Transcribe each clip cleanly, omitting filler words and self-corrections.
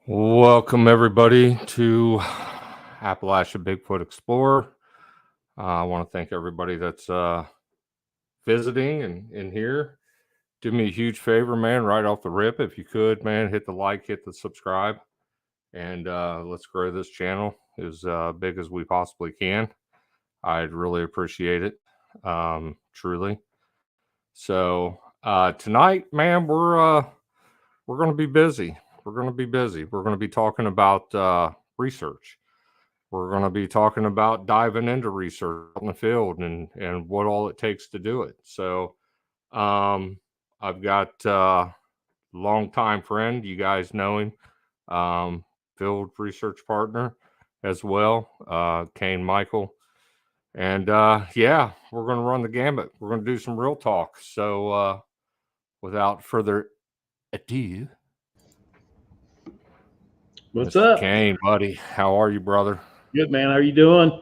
Welcome, everybody, to Appalachia Bigfoot Explorer. I want to thank everybody that's visiting and in here. Do me a huge favor, man, right off the rip. If you could, man, hit the like, hit the subscribe, and let's grow this channel as big as we possibly can. I'd really appreciate it, truly. So tonight, man, we're going to be busy. We're going to be talking about research. We're going to be talking about diving into research in the field and what all it takes to do it. So I've got a longtime friend. You guys know him, field research partner as well, Kane Michael. And yeah, we're going to run the gambit. We're going to do some real talk. So without further ado, What's Mr. up? Kane, buddy? How are you, brother? Good, man. How are you doing?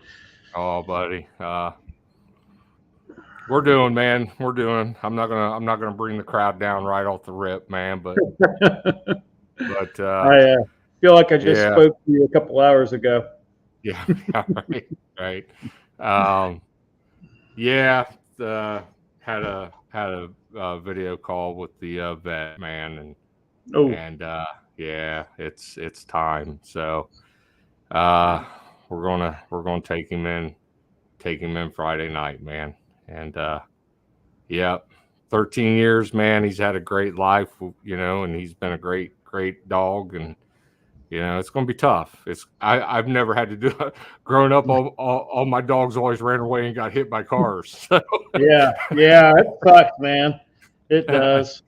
Oh, buddy. We're doing, man. We're doing. I'm not gonna bring the crowd down right off the rip, man. But I feel like I just spoke to you a couple hours ago. Yeah, right. Yeah. Had a video call with the vet, man, and yeah, it's time. So we're gonna take him in Friday night, man. And yeah, 13 years, man. He's had a great life, and he's been a great dog. And it's gonna be tough. I've never had to do it. Growing up, all my dogs always ran away and got hit by cars. So. Yeah, it sucks, man. It does.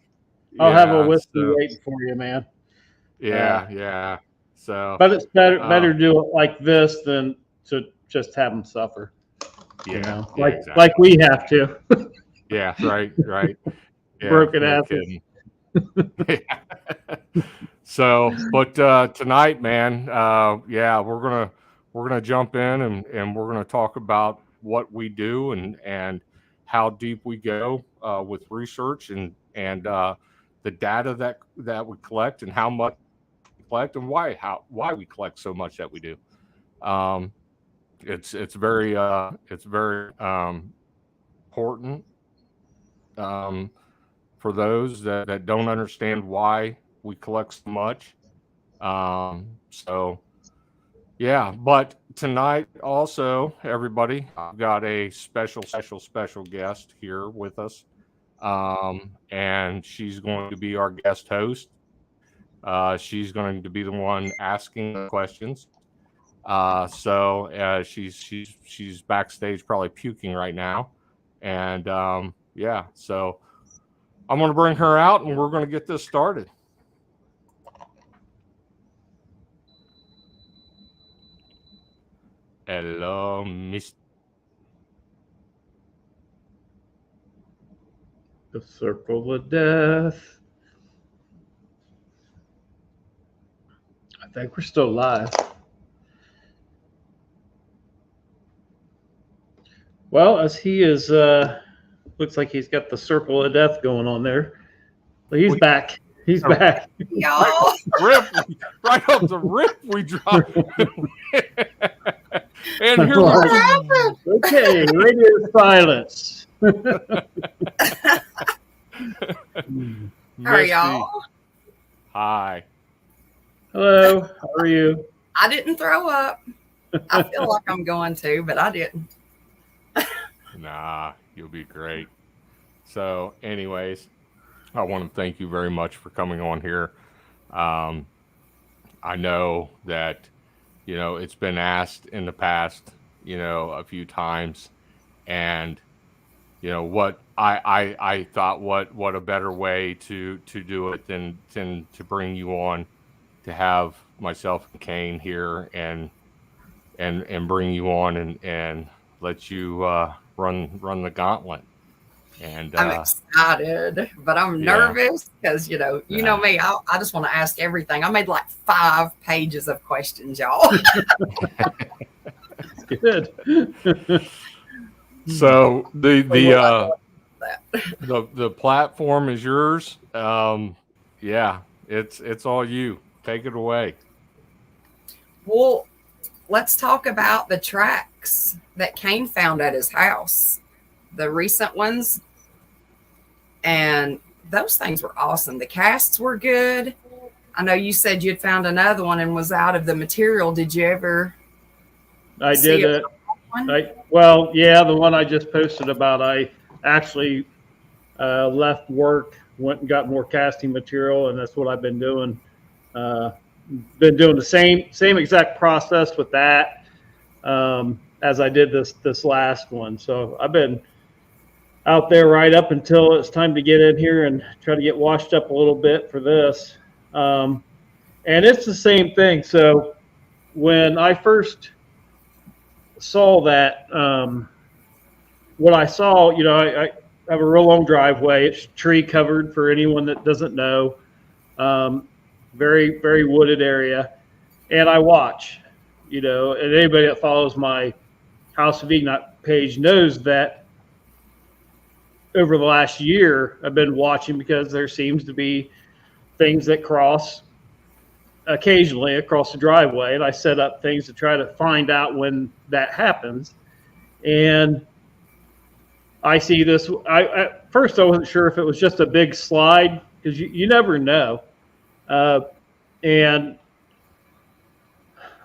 I'll have a whiskey waiting for you, man. Yeah. So, but it's better to do it like this than to just have them suffer. Yeah, exactly. Like we have to. Yeah, right. Yeah, broken asses. So, but tonight, man, yeah, we're gonna jump in and we're gonna talk about what we do and how deep we go with research and the data that we collect and how much we collect and why we collect so much that we do. It's very important for those that don't understand why we collect so much. So yeah, but tonight also, everybody, I've got a special guest here with us, and she's going to be our guest host. She's going to be the one asking the questions. So she's backstage probably puking right now, and yeah, so I'm going to bring her out and we're going to get this started. Hello, Miss. The circle of death. I think we're still live. Well, as he is, looks like he's got the circle of death going on there. But he's back. He's back. Y'all. Right off the rip, we dropped. And here what happened? Okay, radio silence. How are y'all? Hi. Hello. How are you? I didn't throw up. I feel like I'm going to, but I didn't. Nah, you'll be great. So, anyways, I want to thank you very much for coming on here. I know that, it's been asked in the past, a few times, and, what I thought what a better way to do it than to bring you on, to have myself and Kane here and bring you on and let you run the gauntlet. And I'm excited, but I'm nervous because you know me. I just want to ask everything. I made like 5 pages of questions, y'all. Good. So the platform is yours. Yeah, it's all you. Take it away. Well, let's talk about the tracks that Kane found at his house, the recent ones. And those things were awesome. The casts were good. I know you said you'd found another one and was out of the material. Did you ever I see did it. one? Well, yeah, the one I just posted about, I actually left work, went and got more casting material, and that's what I've been doing. Been doing the same exact process with that as I did this last one. So I've been out there right up until it's time to get in here and try to get washed up a little bit for this. And it's the same thing. So when I first saw that, what I saw, I have a real long driveway. It's tree covered for anyone that doesn't know. Very, very wooded area. And I watch, and anybody that follows my House of Enoch page knows that over the last year, I've been watching because there seems to be things that cross occasionally across the driveway. And I set up things to try to find out when that happens. And I see this. At first, I wasn't sure if it was just a big slide because you never know. And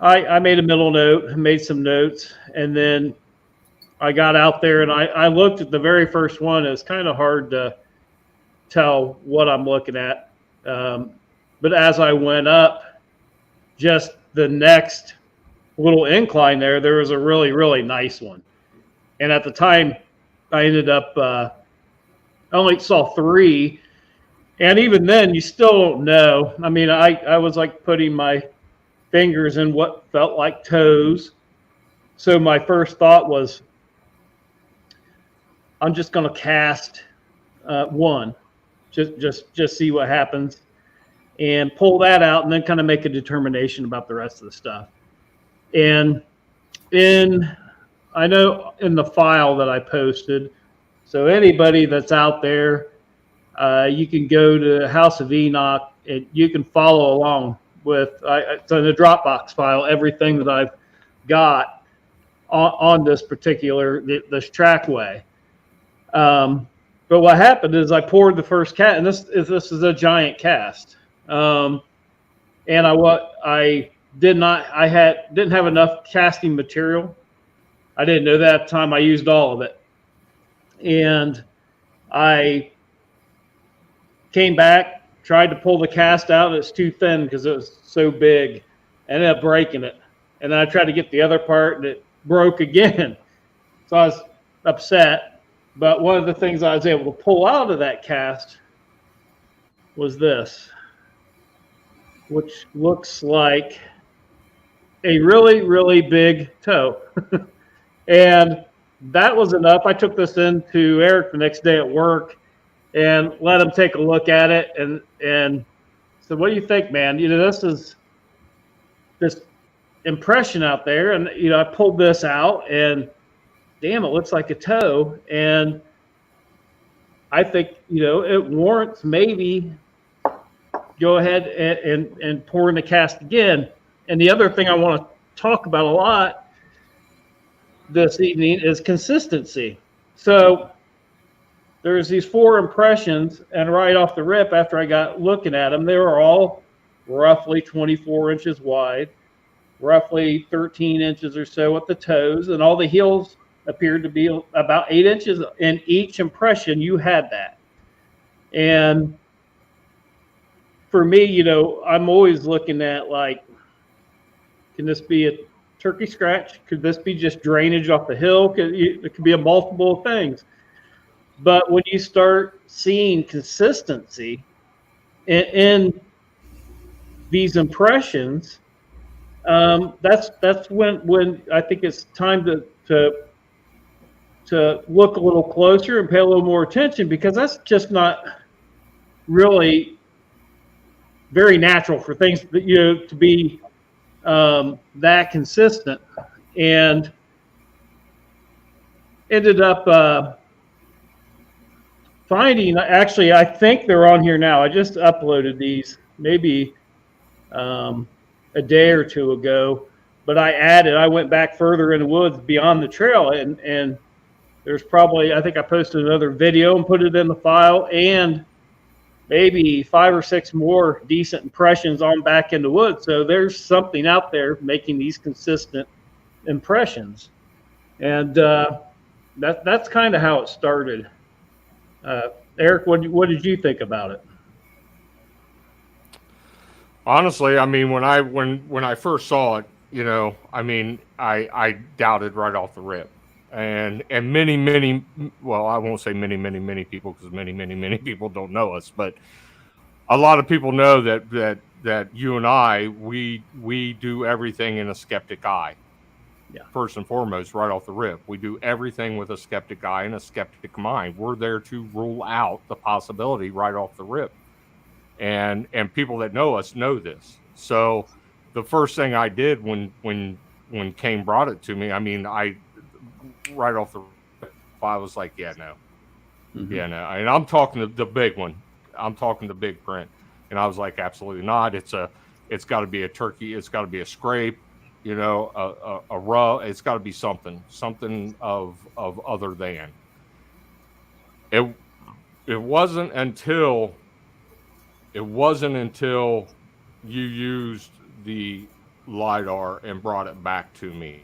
I made a middle note, made some notes, and then I got out there and I looked at the very first one. It's kind of hard to tell what I'm looking at. But as I went up, just the next little incline there was a really, really nice one. And at the time, I ended up, I only saw 3. And even then, you still don't know. I mean, I was like putting my fingers in what felt like toes. So my first thought was, I'm just going to cast one, just see what happens, and pull that out, and then kind of make a determination about the rest of the stuff. And I know in the file that I posted, so anybody that's out there, you can go to House of Enoch and you can follow along with, it's in a Dropbox file, everything that I've got on this this trackway. But what happened is I poured the first cast, and this is a giant cast. And I didn't have enough casting material. I didn't know that at the time. I used all of it. And I came back, tried to pull the cast out, and it's too thin because it was so big. I ended up breaking it. And then I tried to get the other part, and it broke again. So I was upset. But one of the things I was able to pull out of that cast was this, which looks like a really, really big toe. And that was enough. I took this in to Eric the next day at work and let him take a look at it and said, what do you think, man? This is this impression out there. And, I pulled this out and damn, it looks like a toe. And I think, it warrants maybe go ahead and pour in the cast again. And the other thing I want to talk about a lot this evening is consistency. So there's these 4 impressions, and right off the rip, after I got looking at them, they were all roughly 24 inches wide, roughly 13 inches or so at the toes, and all the heels appeared to be about 8 inches in each impression. You had that. And for me, I'm always looking at, like, can this be a turkey scratch? Could this be just drainage off the hill? It could be a multiple of things. But when you start seeing consistency in these impressions, that's when I think it's time to look a little closer and pay a little more attention, because that's just not really very natural for things that, to be that consistent. And ended up finding, actually, I think they're on here now. I just uploaded these maybe a day or two ago. but I went back further in the woods beyond the trail, and there's probably, I think I posted another video and put it in the file, and maybe 5 or 6 more decent impressions on back in the woods. So there's something out there making these consistent impressions. And that's kind of how it started. Eric, what did you think about it? Honestly, I mean, when I first saw it, you know, I mean, I doubted right off the rip, and many, well, I won't say many people, because many people don't know us, but a lot of people know that you and I, we do everything in a skeptic eye. Yeah. First and foremost, right off the rip, we do everything with a skeptic eye and a skeptic mind. We're there to rule out the possibility right off the rip. And people that know us know this. So the first thing I did when Kane brought it to me, I mean, I right off the rip, I was like, yeah, no. Mm-hmm. Yeah, no. And I'm talking the big one. I'm talking the big print. And I was like, absolutely not. It's got to be a turkey. It's got to be a scrape, you know, a raw. It's got to be something of other than. It wasn't until you used the LiDAR and brought it back to me,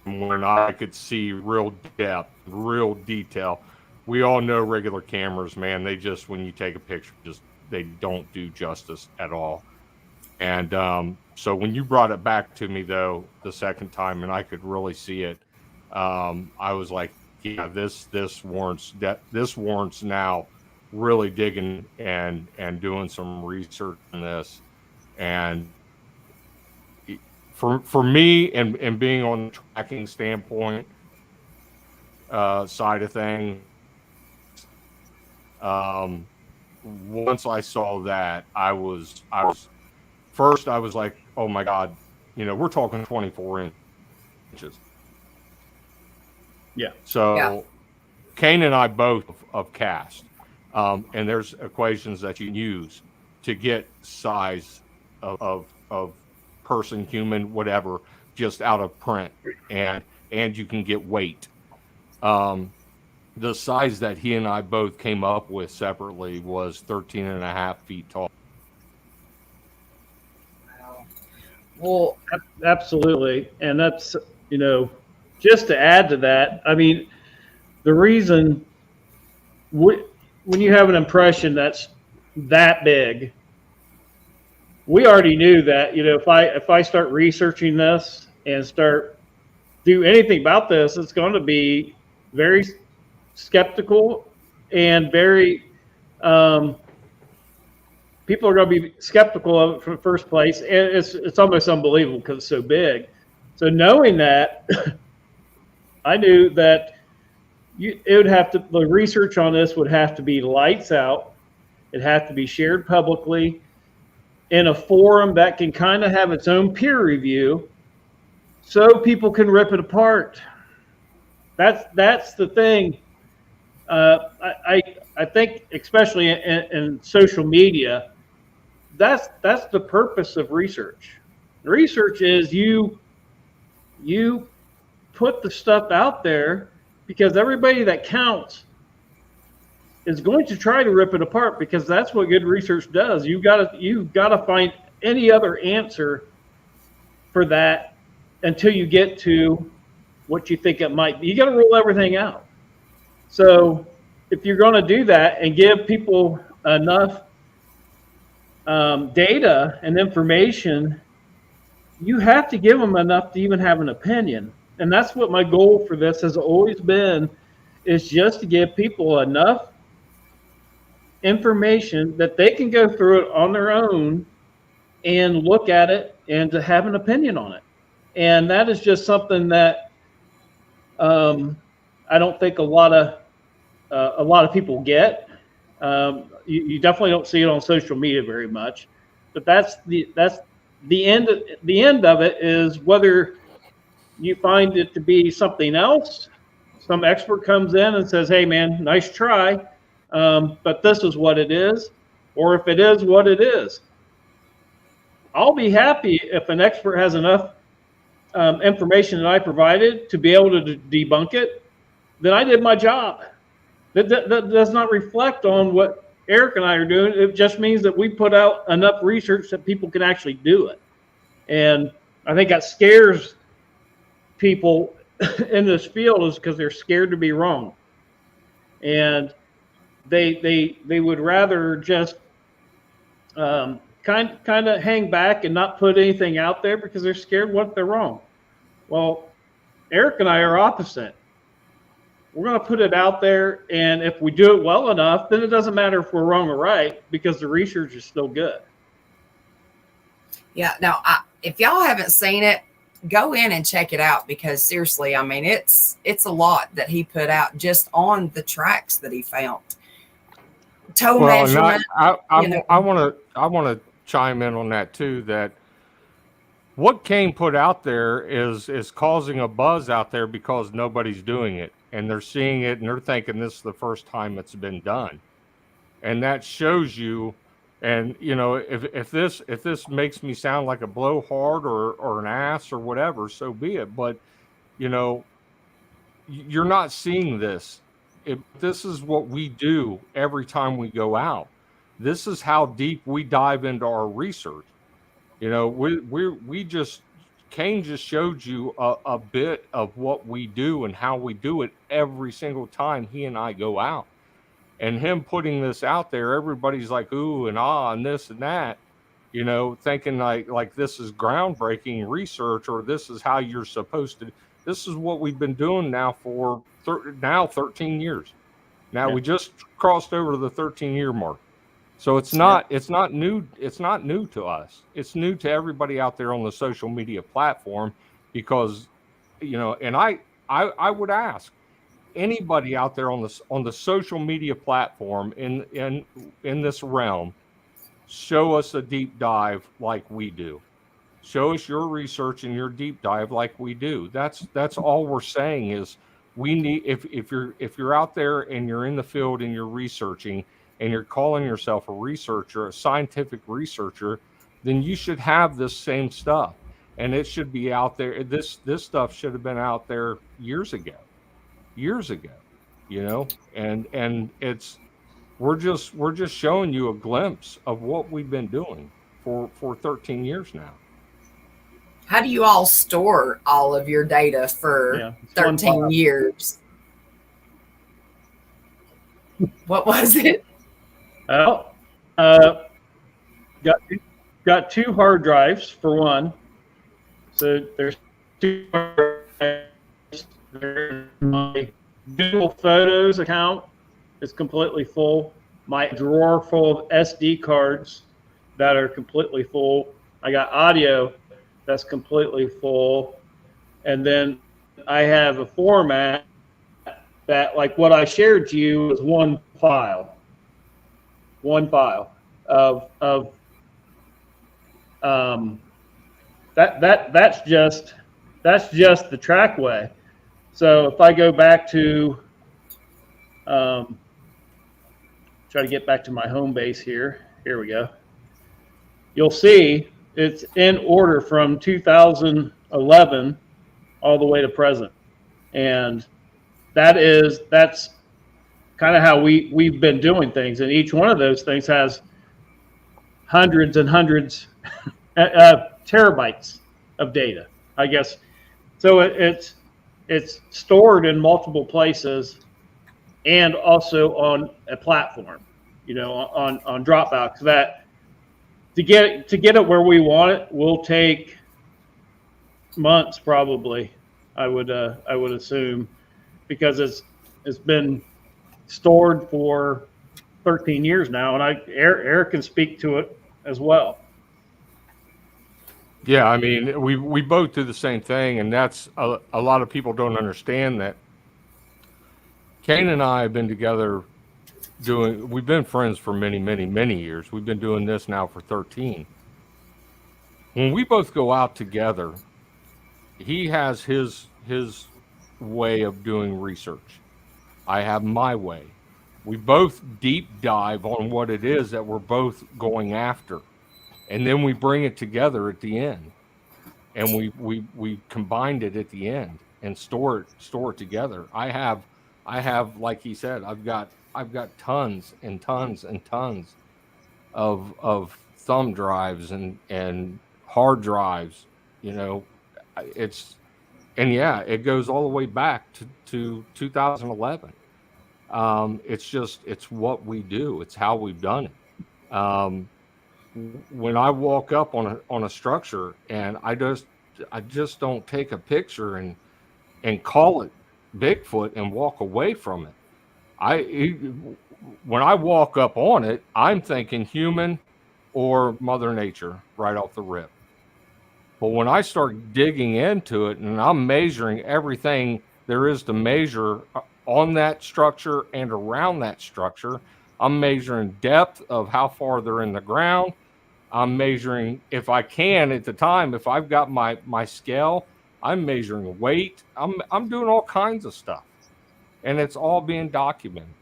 when I could see real depth, real detail. We all know regular cameras, man. They just, when you take a picture, they don't do justice at all. And so when you brought it back to me, though, the second time, and I could really see it, I was like, yeah, this warrants now really digging and doing some research on this. And for me, and being on the tracking standpoint side of things, once I saw that, I was like, oh my God, you know, we're talking 24 inches. Yeah. So Yeah. Kane and I both of cast, and there's equations that you can use to get size of person, human, whatever, just out of print, and you can get weight. The size that he and I both came up with separately was 13.5 feet tall. Well, Absolutely. And that's, you know, just to add to that, I mean, the reason when you have an impression that's that big, we already knew that, you know, if I start researching this and do anything about this, it's going to be very skeptical and very, people are going to be skeptical of it from the first place. And it's almost unbelievable because it's so big. So knowing that, I knew that the research on this would have to be lights out. It had to be shared publicly in a forum that can kind of have its own peer review, so people can rip it apart. That's the thing. I think, especially in social media, that's the purpose of research. Research is you put the stuff out there because everybody that counts is going to try to rip it apart, because that's what good research does. You've got to find any other answer for that until you get to what you think it might be. You got to rule everything out. So if you're going to do that and give people enough data and information, you have to give them enough to even have an opinion. And that's what my goal for this has always been, is just to give people enough information that they can go through it on their own and look at it and to have an opinion on it. And that is just something that I don't think a lot of people get. You definitely don't see it on social media very much, but that's the end of it, is whether you find it to be something else. Some expert comes in and says, hey man, nice try, but this is what it is. Or if it is what it is, I'll be happy if an expert has enough information that I provided to be able to debunk it, then I did my job. That does not reflect on what Eric and I are doing. It just means that we put out enough research that people can actually do it. And I think that scares people in this field is because they're scared to be wrong. And they would rather just kind of hang back and not put anything out there because they're scared what if they're wrong. Well, Eric and I are opposite. We're going to put it out there, and if we do it well enough, then it doesn't matter if we're wrong or right because the research is still good. Yeah. Now, if y'all haven't seen it, go in and check it out because seriously, I mean, it's a lot that he put out just on the tracks that he found. Toe measurement. I want to chime in on that too. That what Kane put out there is causing a buzz out there because nobody's doing it, and they're seeing it and they're thinking this is the first time it's been done, and that shows you. And you know, if this makes me sound like a blowhard or an ass or whatever, so be it. But you know, you're not seeing this. This is what we do every time we go out. This is how deep we dive into our research. You know, Kane just showed you a bit of what we do and how we do it every single time he and I go out. And him putting this out there, everybody's like, ooh and ah, and this and that, you know, thinking like this is groundbreaking research or this is how you're supposed to. This is what we've been doing now for 13 years. Now we just crossed over the 13-year mark. So it's not new. It's not new to us. It's new to everybody out there on the social media platform because, you know, and I would ask anybody out there on the social media platform in this realm, show us a deep dive like we do. Show us your research and your deep dive like we do. That's all we're saying is we need if you're out there and you're in the field and you're researching and you're calling yourself a researcher, a scientific researcher, then you should have this same stuff. And it should be out there. This stuff should have been out there years ago, you know, and we're just showing you a glimpse of what we've been doing for 13 years now. How do you all store all of your data for 13 years? What was it? Well, got 2 hard drives for one. So there's 2 hard drives. My Google Photos account is completely full. My drawer full of SD cards that are completely full. I got audio that's completely full. And then I have a format that, like what I shared to you, is one file of that's just the trackway. So if I go back to try to get back to my home base here we go, you'll see it's in order from 2011 all the way to present, and that's kind of how we've been doing things, and each one of those things has hundreds and hundreds terabytes of data, I guess. So it's stored in multiple places and also on a platform, you know, on Dropbox. That to get it where we want it will take months, probably. I would assume, because it's been stored for 13 years now, and Eric can speak to it as well. Yeah, I mean, we both do the same thing, and that's a lot of people don't understand that. Kane and I have been together we've been friends for many, many, many years. We've been doing this now for 13. When we both go out together, he has his way of doing research. I have my way. We both deep dive on what it is that we're both going after. And then we bring it together at the end. and we combined it at the end and store it together. I have, like he said, I've got tons and tons and tons of thumb drives and hard drives. You know, it's, and yeah, it goes all the way back to 2011. It's what we do. It's how we've done it. When I walk up on a structure and I just don't take a picture and call it Bigfoot and walk away from it. When I walk up on it, I'm thinking human or Mother Nature right off the rip. But when I start digging into it and I'm measuring everything there is to measure on that structure and around that structure, I'm measuring depth of how far they're in the ground. I'm measuring, if I can at the time, if I've got my scale, I'm measuring weight. I'm doing all kinds of stuff, and it's all being documented.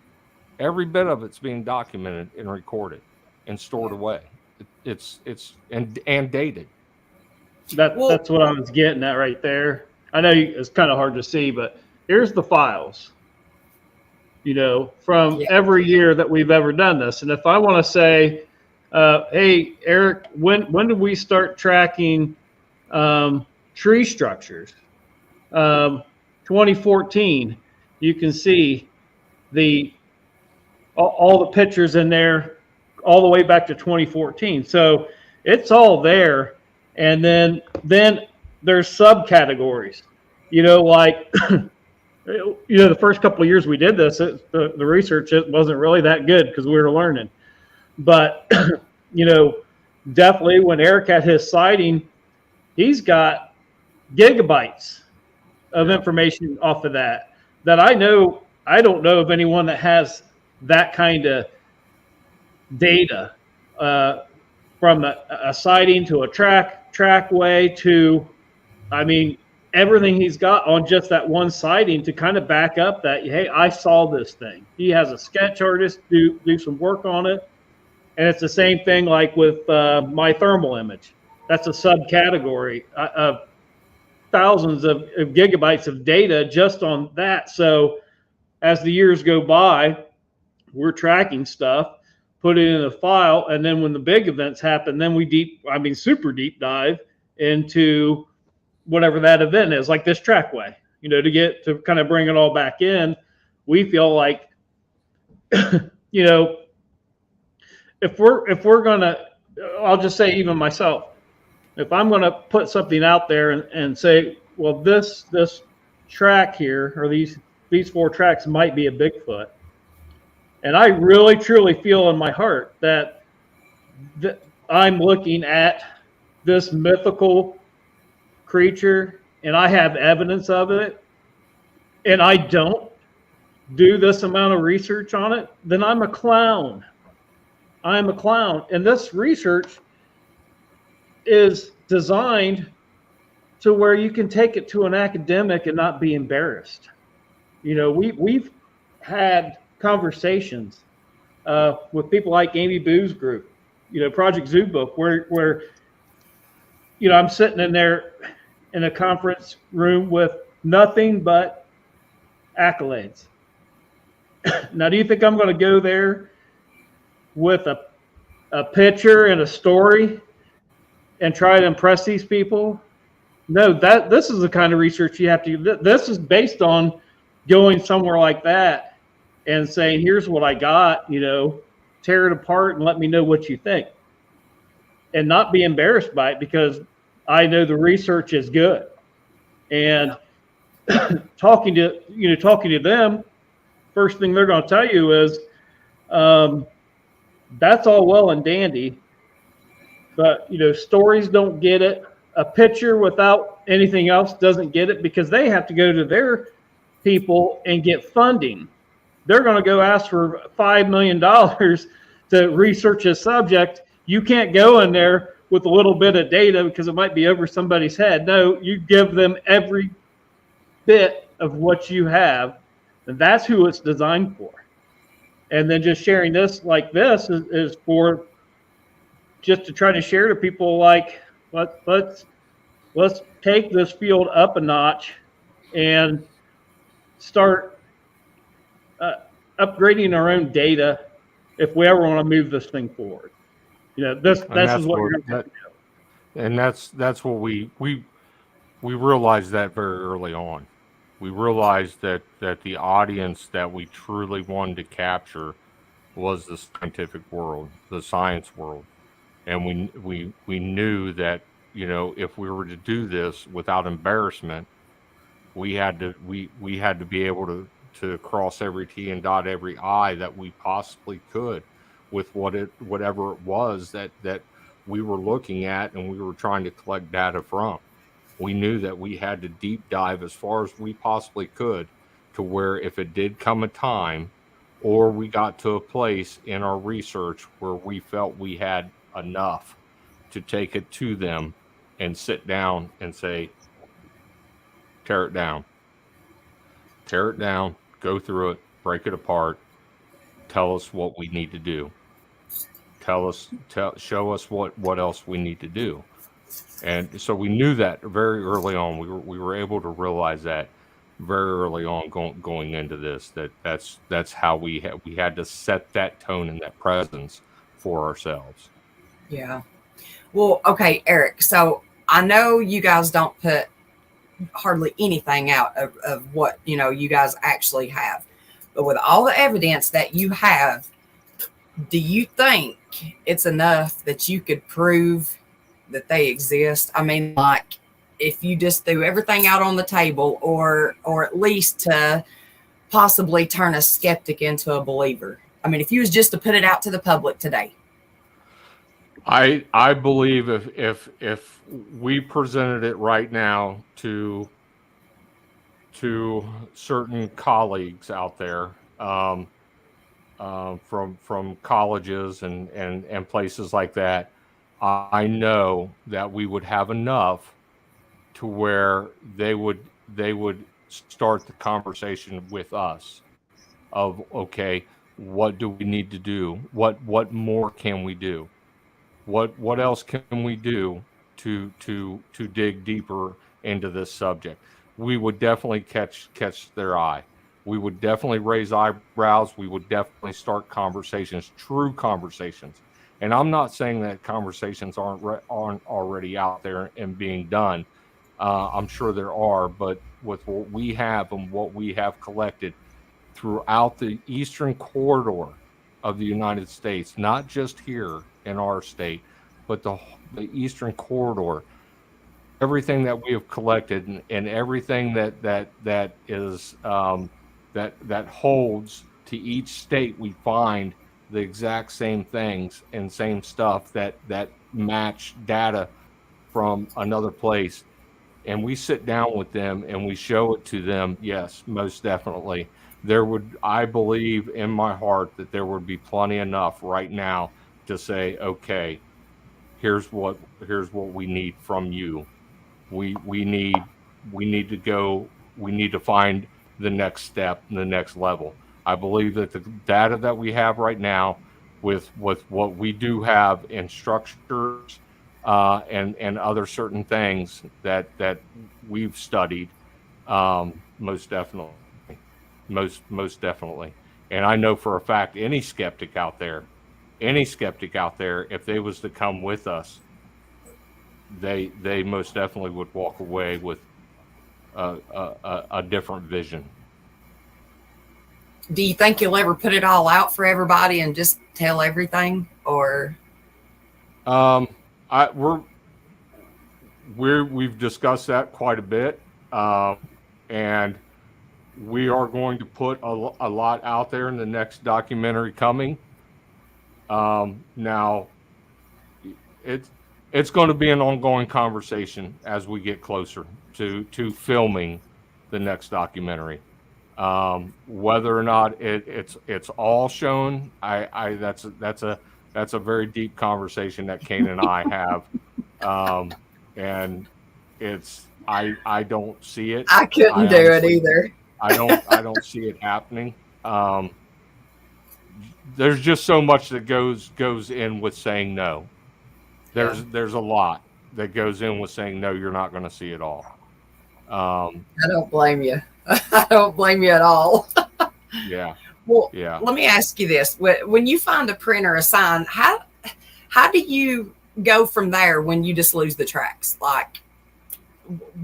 Every bit of it's being documented and recorded and stored away. It's dated. That's what I was getting at right there. I know it's kind of hard to see, but here's the files, you know, from every year that we've ever done this. And if I want to say, hey, Eric, when did we start tracking tree structures? 2014. You can see all the pictures in there all the way back to 2014. So it's all there. And then there's subcategories, you know, like, you know, the first couple of years we did this, the research, it wasn't really that good because we were learning. But, you know, definitely when Eric had his sighting, he's got gigabytes of information off of that I know. I don't know of anyone that has that kind of data from a sighting to a trackway to, I mean, everything he's got on just that one sighting to kind of back up that, hey, I saw this thing. He has a sketch artist do some work on it. And it's the same thing like with my thermal image. That's a subcategory of thousands of gigabytes of data just on that. So as the years go by, we're tracking stuff, put it in a file, and then when the big events happen, then we super deep dive into whatever that event is, like this trackway, you know, to kind of bring it all back in. We feel like, you know, if we're gonna, I'll just say even myself, if I'm gonna put something out there and say, well, this track here, or these 4 tracks might be a Bigfoot, and I really truly feel in my heart that I'm looking at this mythical creature and I have evidence of it, and I don't do this amount of research on it, then I'm a clown. I'm a clown. And this research is designed to where you can take it to an academic and not be embarrassed. You know, we've had conversations with people like Amy Boo's group, you know, Project Zoo Book, where you know, I'm sitting in there in a conference room with nothing but accolades. Now, do you think I'm going to go there with a picture and a story and try to impress these people? No, this is the kind of research you have to do. This is based on going somewhere like that and saying, here's what I got, you know, tear it apart and let me know what you think. And not be embarrassed by it, because I know the research is good. And talking to them, first thing they're going to tell you is, that's all well and dandy, but, you know, stories don't get it. A picture without anything else doesn't get it, because they have to go to their people and get funding. They're going to go ask for $5 million to research a subject. You can't go in there with a little bit of data because it might be over somebody's head. No, you give them every bit of what you have, and that's who it's designed for. And then just sharing this like this is for just to try to share to people, like, let's let's take this field up a notch and start upgrading our own data if we ever want to move this thing forward. This And is what you're going to have to do. And that's what we realized that very early on. We realized that the audience that we truly wanted to capture was the scientific world, the science world, and we knew that if we were to do this without embarrassment, we had to be able to cross every T and dot every I that we possibly could with whatever it was that we were looking at and we were trying to collect data from. We knew that we had to deep dive as far as we possibly could, to where if it did come a time or we got to a place in our research where we felt we had enough to take it to them and sit down and say, tear it down, go through it, break it apart, tell us what we need to do, show us what else we need to do. And so we knew that very early on. We were able to realize that very early on going into this, that's how we had to set that tone and that presence for ourselves. Yeah. Well, okay, Eric. So I know you guys don't put hardly anything out of what you guys actually have, but with all the evidence that you have, do you think it's enough that you could prove that they exist? I mean, like, if you just threw everything out on the table, or at least to possibly turn a skeptic into a believer. I mean, if you was just to put it out to the public today. I believe if we presented it right now to certain colleagues out there, from colleges and places like that, I know that we would have enough to where they would start the conversation with us of, okay, what do we need to do? What more can we do? What else can we do to dig deeper into this subject? We would definitely catch their eye. We would definitely raise eyebrows. We would definitely start conversations, true conversations. And I'm not saying that conversations aren't already out there and being done. I'm sure there are, but with what we have and what we have collected throughout the eastern corridor of the United States, not just here in our state, but the eastern corridor, everything that we have collected and everything that is that holds to each state, we find the exact same things and same stuff that match data from another place. And we sit down with them and we show it to them. Yes, most definitely. I believe in my heart that there would be plenty enough right now to say, okay, here's what we need from you. We need to find the next step, the next level. I believe that the data that we have right now, with what we do have in structures and other certain things that we've studied, most definitely. Most definitely. And I know for a fact any skeptic out there, if they was to come with us, they most definitely would walk away with a different vision. Do you think you'll ever put it all out for everybody and just tell everything, or? We've discussed that quite a bit, and we are going to put a lot out there in the next documentary coming. Now, it's going to be an ongoing conversation as we get closer to filming the next documentary. Whether or not it's all shown, that's a very deep conversation that Kane and I have, and I don't see it. I couldn't do it either. I don't see it happening. There's just so much that goes in with saying no. There's a lot. that goes in with saying, no, you're not going to see it all. I don't blame you. I don't blame you at all. Yeah. Well, Yeah. let me ask you this: when you find a print or a sign, how do you go from there when you just lose the tracks? Like,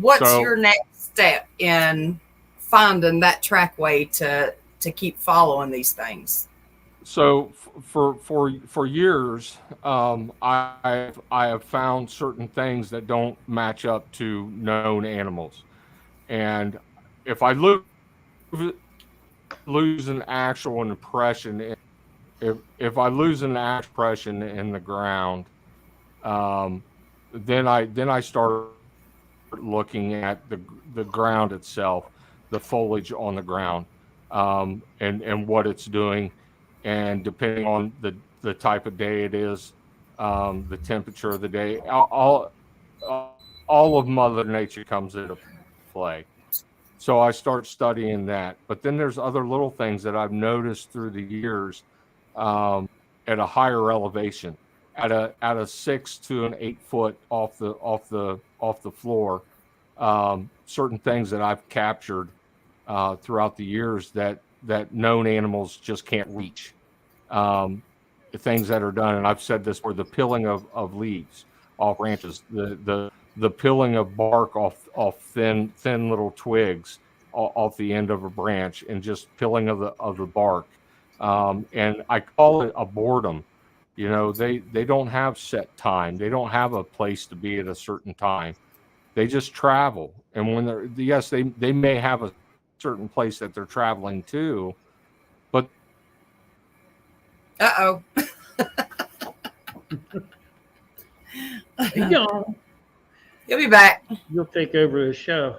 what's your next step in finding that trackway to keep following these things? So for years, I have found certain things that don't match up to known animals, and if I lose an actual impression, if I lose an actual impression in the ground, um, then I start looking at the ground itself, the foliage on the ground, and what it's doing, and depending on the type of day it is, the temperature of the day, all of Mother Nature comes into play. So I start studying that. But then there's other little things that I've noticed through the years, at a higher elevation, at a 6 to 8 foot off the floor. Certain things that I've captured throughout the years that known animals just can't reach. Um, Things that are done, and I've said this, where the pilling of leaves off branches, the peeling of bark off thin little twigs off the end of a branch, and just peeling of the bark. And I call it a boredom. You know, they don't have set time. They don't have a place to be at a certain time. They just travel. And when they're, yes, they may have a certain place that they're traveling to, but Uh-oh. You know, He'll be back. you'll take over the show.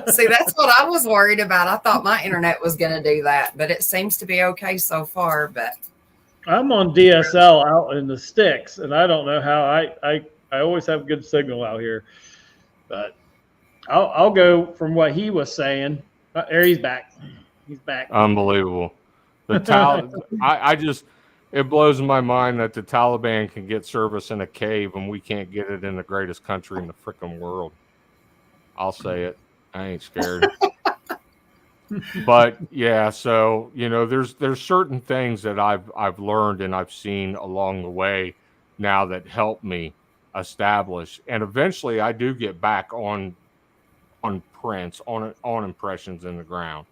See, that's what I was worried about. I thought my internet was going to do that, but it seems to be okay so far. But I'm on DSL out in the sticks, and I don't know how I always have good signal out here, but I'll go from what he was saying. There, he's back. He's back. unbelievable. I just, it blows my mind that the Taliban can get service in a cave and we can't get it in the greatest country in the frickin' world. I'll say it. I ain't scared. But yeah, so you know, there's certain things that I've learned and I've seen along the way now that help me establish, and eventually I do get back on prints, on impressions in the ground.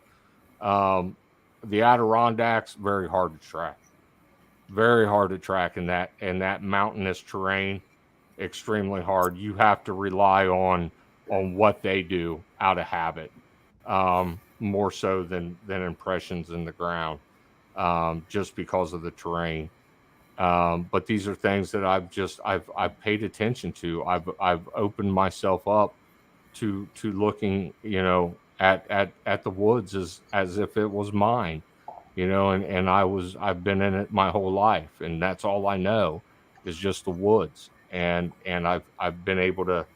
The Adirondacks, very hard to track. Very hard to track in that mountainous terrain. Extremely hard. You have to rely on what they do out of habit, more so than impressions in the ground, just because of the terrain. But these are things that I've paid attention to. I've opened myself up to looking, you know, at the woods as if it was mine, you know, and I've been in it my whole life, and that's all I know is just the woods, and I've been able to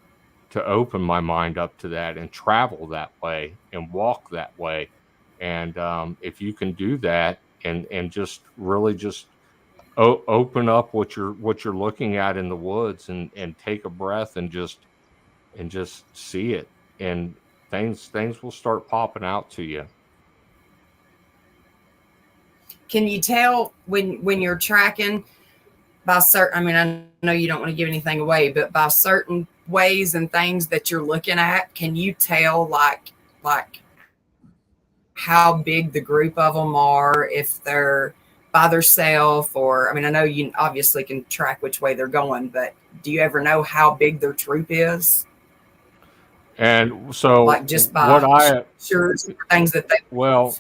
open my mind up to that and travel that way and walk that way. And if you can do that and just really just open up what you're looking at in the woods, and take a breath and just see it, and things will start popping out to you. can you tell when you're tracking by certain? I mean, I know you don't want to give anything away, but by certain ways and things that you're looking at, can you tell like how big the group of them are, if they're by themselves, or I mean, I know you obviously can track which way they're going, but do you ever know how big their troop is? And so Like just what by sure things that they well,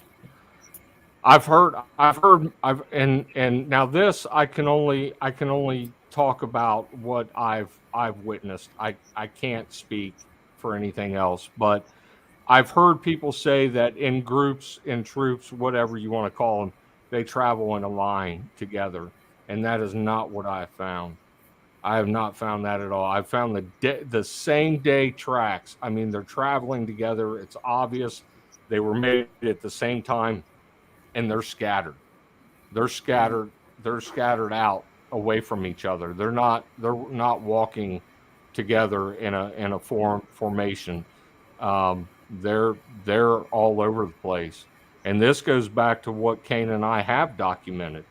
and now this I can only talk about what I've witnessed. I can't speak for anything else, but I've heard people say that in groups, in troops, whatever you want to call them, they travel in a line together, and that is not what I have found. I have not found that at all. I've found the same day tracks. I mean, they're traveling together. It's obvious they were made at the same time, and they're scattered. They're scattered. They're scattered out away from each other. They're not walking together in a formation. They're all over the place, and this goes back to what Kane and I have documented.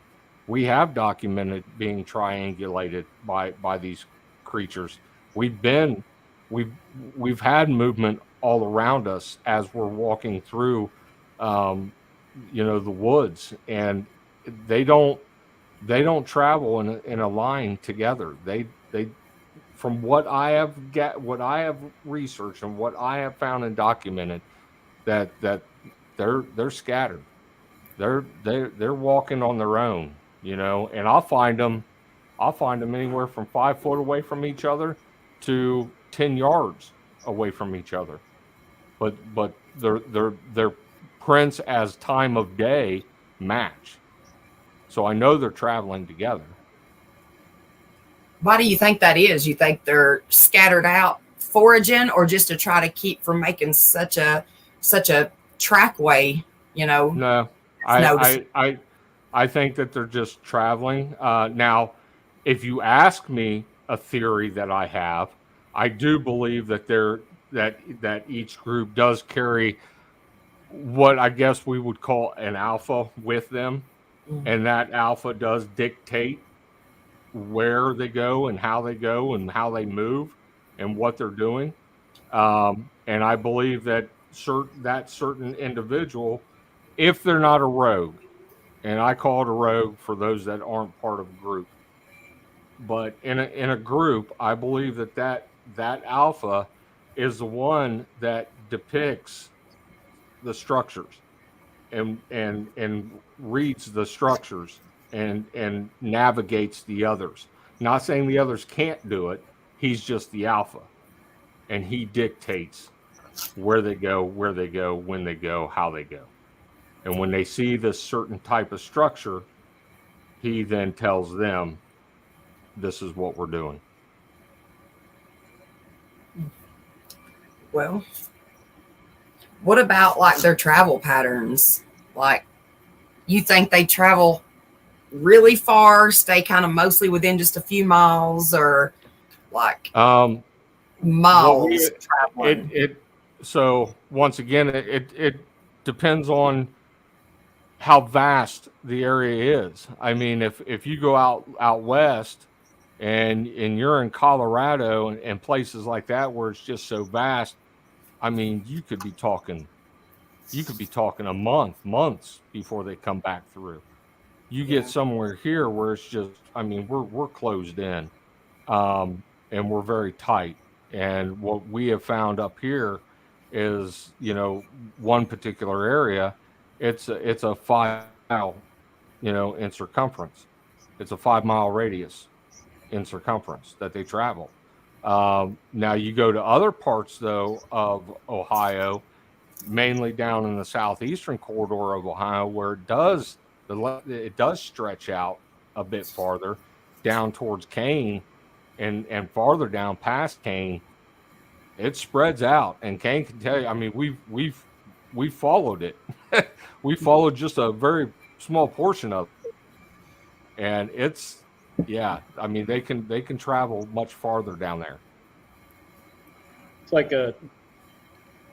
We have documented being triangulated by these creatures. We've been we've had movement all around us as we're walking through, the woods, and they don't travel in a line together. They from what I have researched and what I have found and documented, that they're scattered. They're walking on their own, and I'll find them anywhere from 5 foot away from each other to 10 yards away from each other. But their prints as time of day match. So I know they're traveling together. Why do you think that is? You think they're scattered out foraging, or just to try to keep from making such a trackway, No, I think that they're just traveling. Now, if you ask me a theory that I have, I do believe that that each group does carry what I guess we would call an alpha with them, and that alpha does dictate where they go and how they move and what they're doing. And I believe that certain individual, if they're not a rogue, and I call it a rogue for those that aren't part of a group, but in a group, I believe that alpha is the one that depicts the structures and reads the structures and navigates the others. Not saying the others can't do it. He's just the alpha, and he dictates where they go, when they go, how they go. And when they see this certain type of structure, he then tells them, this is what we're doing. Well, what about like their travel patterns? Like, you think they travel really far, stay kind of mostly within just a few miles, or like miles traveling? So once again, it depends on how vast the area is. I mean, if you go out west and you're in Colorado and places like that where it's just so vast, I mean, you could be talking a months before they come back through. You get somewhere here where it's just, I mean, we're closed in, and we're very tight. And what we have found up here is, one particular area, it's a 5 mile, in circumference. It's a 5 mile radius in circumference that they travel. Now you go to other parts though of Ohio, mainly down in the southeastern corridor of Ohio, where it does stretch out a bit farther down towards Kane and farther down past Kane. It spreads out, and Kane can tell you. I mean, we've followed it. We followed just a very small portion of it, and it's, yeah. I mean, they can travel much farther down there. It's like at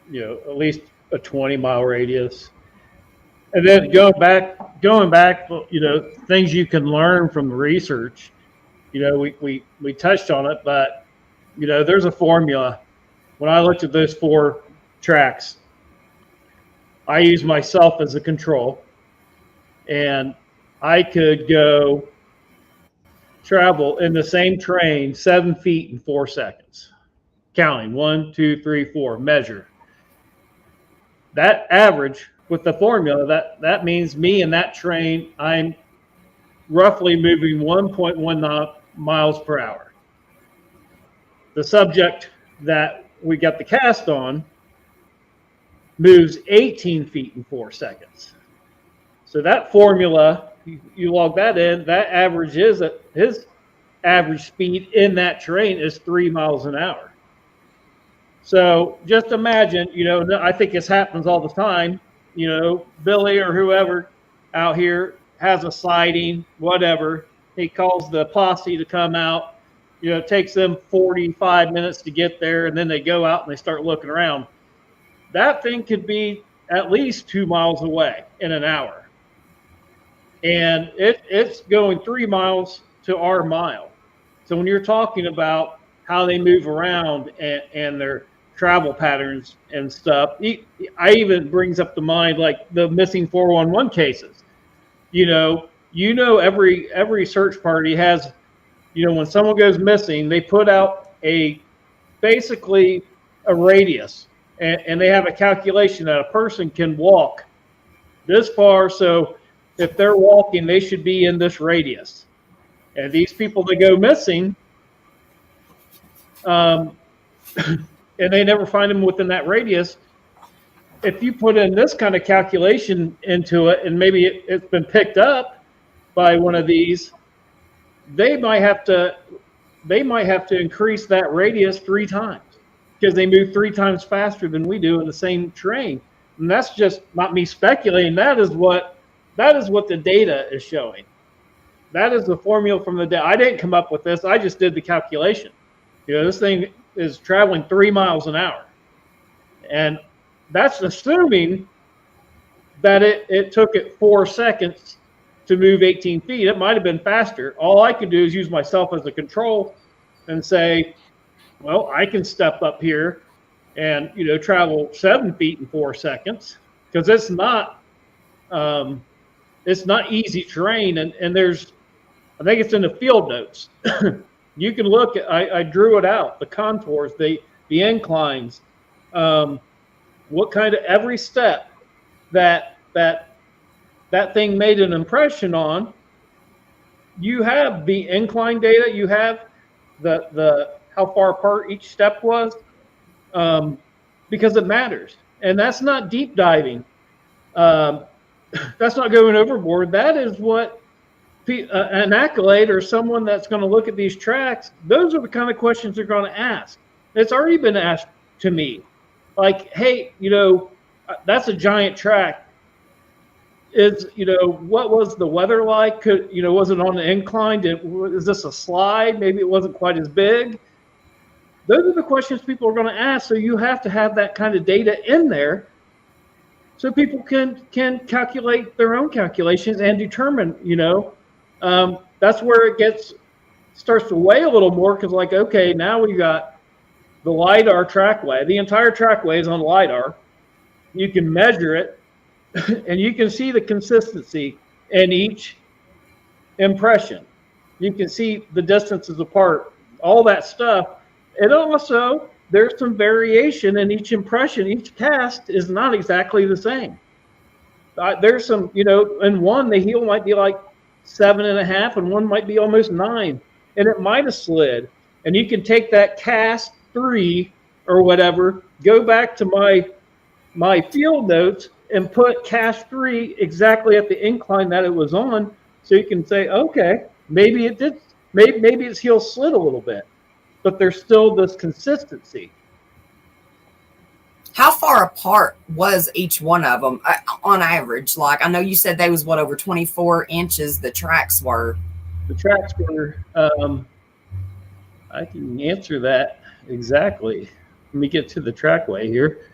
least a 20-mile radius. And then going back, things you can learn from the research. We touched on it, but there's a formula. When I looked at those 4 tracks, I used myself as a control, and I could go travel in the same terrain 7 feet in 4 seconds, counting 1, 2, 3, 4, measure. That average with the formula, that means me in that terrain, I'm roughly moving 1.1 miles per hour. The subject that we got the cast on moves 18 feet in 4 seconds. So that formula, you log that in, that average is his average speed in that terrain is 3 miles an hour. So just imagine, I think this happens all the time. Billy or whoever out here has a sighting, whatever. He calls the posse to come out. it takes them 45 minutes to get there, and then they go out and they start looking around. That thing could be at least 2 miles away in an hour. And it's going 3 miles to our mile. So when you're talking about how they move around and their travel patterns and stuff, I even brings up to mind like the missing 411 cases. Every search party has, when someone goes missing, they put out basically a radius, and they have a calculation that a person can walk this far. So if they're walking, they should be in this radius. And these people that go missing, and they never find them within that radius. If you put in this kind of calculation into it, and maybe it's been picked up by one of these, they might have to increase that radius 3 times because they move 3 times faster than we do in the same terrain. And that's just not me speculating. That is what the data is showing. That is the formula from the data. I didn't come up with this. I just did the calculation. This thing is traveling 3 miles an hour. And that's assuming that it took it 4 seconds to move 18 feet. It might have been faster. All I could do is use myself as a control and say, well, I can step up here and, travel 7 feet in 4 seconds, because it's not easy terrain. And I think it's in the field notes. You can look at, I drew it out, the contours, the inclines, what kind of every step that thing made an impression on. You have the incline data, you have the how far apart each step was, because it matters. And that's not deep diving. That's not going overboard. That is what an accolade or someone that's going to look at these tracks, those are the kind of questions they're going to ask. It's already been asked to me. Like, hey, that's a giant track. What was the weather like? Was it on the incline? Is this a slide? Maybe it wasn't quite as big. Those are the questions people are going to ask. So you have to have that kind of data in there so people can calculate their own calculations and determine, that's where it starts to weigh a little more, because like, okay, now we got the LiDAR trackway. The entire trackway is on LiDAR. You can measure it, and you can see the consistency in each impression. You can see the distances apart, all that stuff. And also, there's some variation in each impression. Each cast is not exactly the same. There's some, in one, the heel might be like 7.5, and one might be almost 9, and it might have slid. And you can take that cast 3 or whatever, go back to my field notes and put cast 3 exactly at the incline that it was on, so you can say, okay, maybe it did, maybe its heel slid a little bit, but there's still this consistency. How far apart was each one of them on average? Like, I know you said they was over 24 inches the tracks were. The tracks were, I can answer that exactly. Let me get to the trackway here.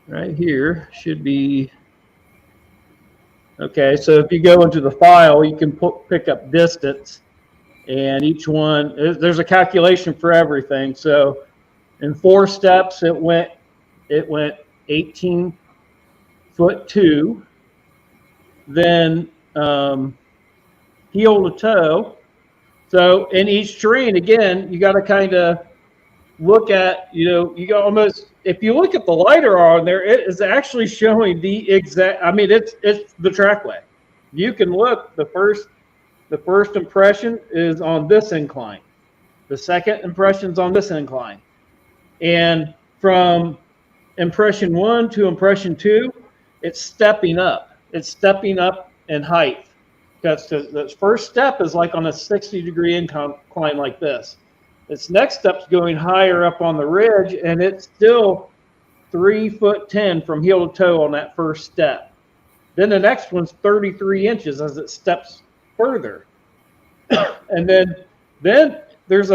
Right here should be, okay, so if you go into the file, you can pick up distance. And each one, there's a calculation for everything. So in 4 steps, it went 18 foot 2. Then heel to toe. So in each terrain, again, you got to kind of look at, you got almost, if you look at the LiDAR on there, it is actually showing the exact, it's the trackway. You can look, the first impression is on this incline. The second impression is on this incline. And from impression 1 to impression 2, it's stepping up. It's stepping up in height. Because the first step is like on a 60-degree incline like this. Its next step's going higher up on the ridge, and it's still 3 foot 10 from heel to toe on that first step. Then the next one's 33 inches as it steps further. And then there's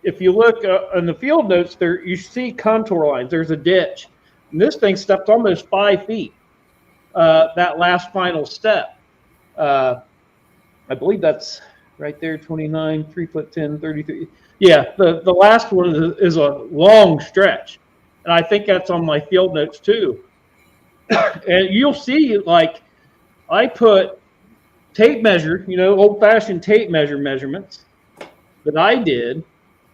if you look in the field notes there, you see contour lines. There's a ditch. And this thing stepped almost 5 feet, that last final step. I believe that's right there, 29, 3'10", 33. Yeah, the last one is a long stretch. And I think that's on my field notes too. And you'll see, like, I put tape measure, old-fashioned tape measurements that I did.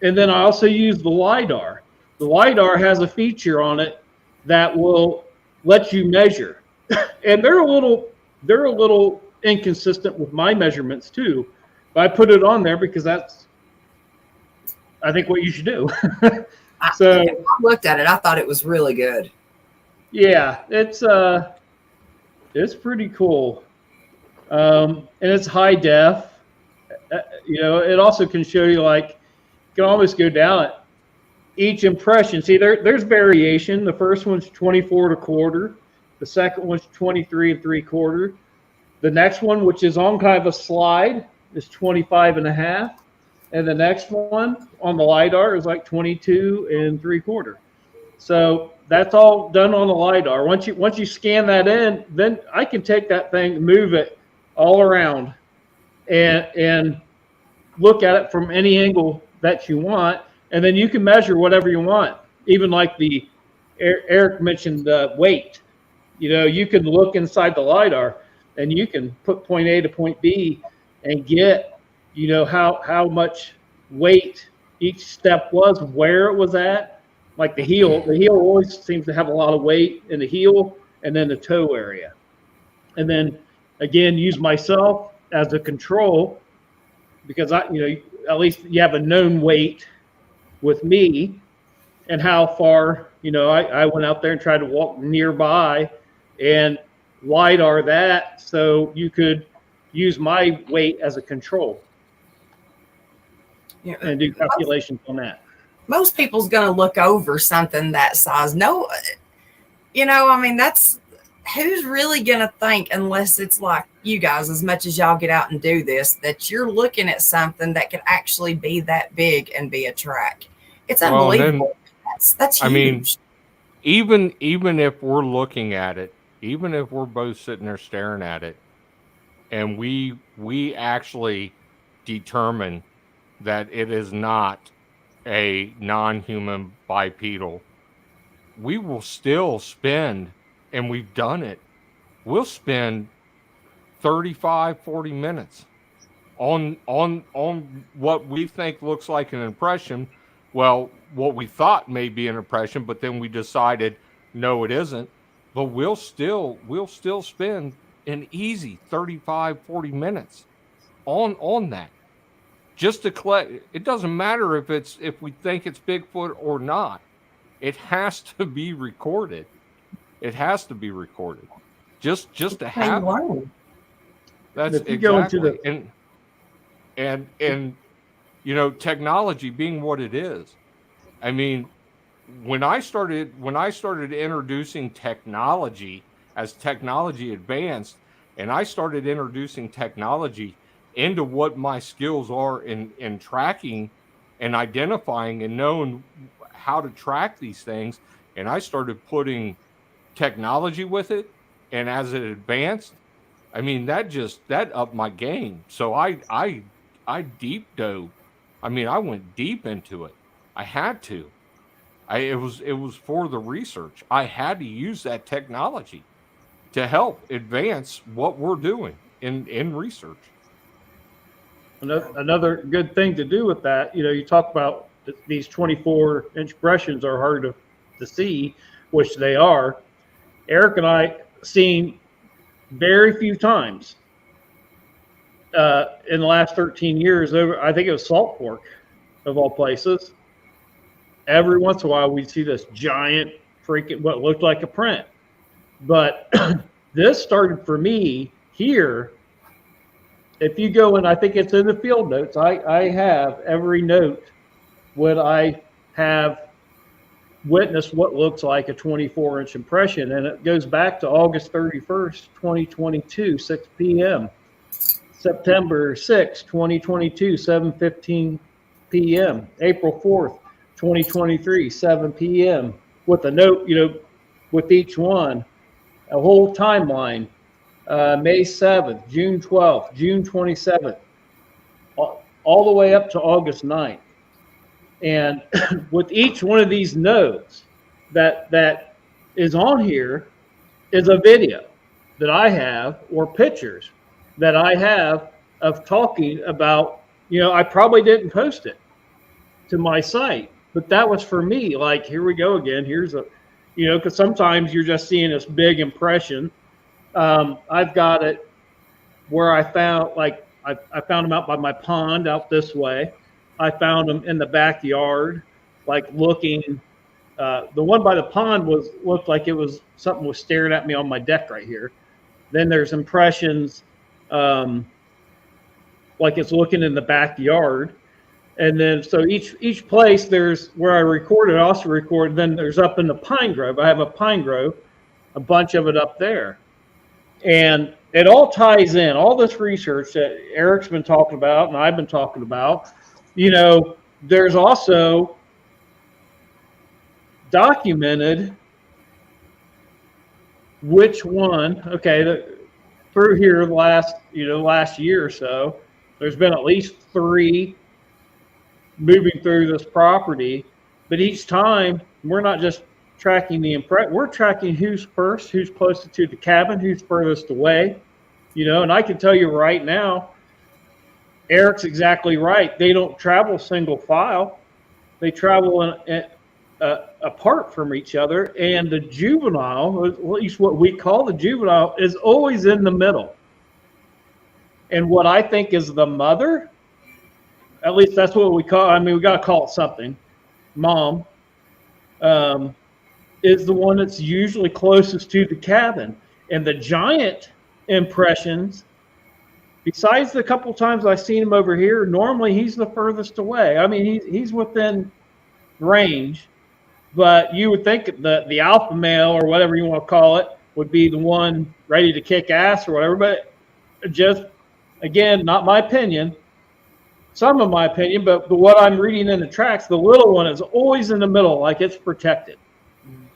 And then I also use the LiDAR. The LiDAR has a feature on it that will let you measure. And they're a little inconsistent with my measurements too. But I put it on there because that's, I think, what you should do. So I looked at it. I thought it was really good. Yeah, it's pretty cool. And it's high def. It also can show you, like, you can almost go down it. Each impression. See, there's variation. The first one's 24 1/4. The second one's 23 3/4. The next one, which is on kind of a slide, is 25 1/2. And the next one on the LiDAR is like 22 3/4. So that's all done on the LiDAR. Once you scan that in, then I can take that thing, move it all around, and look at it from any angle that you want, and then you can measure whatever you want. Even like the Eric mentioned weight. You can look inside the LiDAR, and you can put point A to point B and get how much weight each step was, where it was at. Like the heel always seems to have a lot of weight in the heel and then the toe area. And then again, use myself as a control, because at least you have a known weight with me and how far, I went out there and tried to walk nearby and LiDAR that so you could use my weight as a control and do calculations on that. Most people's going to look over something that size. No, that's who's really going to think, unless it's like you guys, as much as y'all get out and do this, that you're looking at something that could actually be that big and be a track. It's unbelievable. That's huge. I mean, even if we're looking at it, even if we're both sitting there staring at it, and we actually determine that it is not a non-human bipedal, we will still spend, and we've done it, we'll spend 35-40 minutes on what we think looks like an impression. Well, what we thought may be an impression, but then we decided no, it isn't. But we'll still spend an easy 35-40 minutes on that, just to collect. It doesn't matter if we think it's Bigfoot or not. It has to be recorded. It has to be recorded. Just to have it. That's exactly. And technology being what it is. I mean, when I started introducing technology, as technology advanced, and I started introducing technology into what my skills are in tracking and identifying and knowing how to track these things, and I started putting technology with it, and as it advanced, I mean, that upped my game. So I deep dove. I mean, I went deep into it. I had to. It was for the research. I had to use that technology to help advance what we're doing in research. Another good thing to do with that, you talk about these 24-inch impressions are hard to see, which they are. Eric and I seen very few times in the last 13 years over, I think it was Salt Fork of all places. Every once in a while we'd see this giant freaking what looked like a print. But this started for me here. If you go and I think it's in the field notes, I have every note when I have witnessed what looks like a 24-inch impression, and it goes back to August 31st, 2022, 6 p.m. September 6, 2022, 7:15 p.m. April 4th, 2023, 7 p.m. with a note, with each one, a whole timeline. May 7th, June 12th, June 27th, all the way up to August 9th. And with each one of these nodes that is on here is a video that I have or pictures that I have of talking about, I probably didn't post it to my site, but that was for me. Like, here we go again. Here's because sometimes you're just seeing this big impression. I've got it where I found, I found them out by my pond out this way. I found them in the backyard, like looking. The one by the pond looked like it was something was staring at me on my deck right here. Then there's impressions, like it's looking in the backyard. And then so each place there's where I recorded, also recorded. Then there's up in the pine grove. I have a pine grove, a bunch of it up there. And it all ties in, all this research that Eric's been talking about and I've been talking about. There's also documented which one, through here last year or so, there's been at least 3 moving through this property. But each time, we're not just tracking we're tracking who's first, who's closest to the cabin, who's furthest away, and I can tell you right now, Eric's exactly right. They don't travel single file. They travel apart from each other. And the juvenile, at least what we call the juvenile, is always in the middle. And what I think is the mother, at least that's what we call, we got to call it something, mom, is the one that's usually closest to the cabin. And the giant impressions, besides the couple times I've seen him over here, normally he's the furthest away. He's within range, but you would think the alpha male, or whatever you want to call it, would be the one ready to kick ass or whatever. But just, again, not my opinion, some of my opinion, but what I'm reading in the tracks, the little one is always in the middle, like it's protected.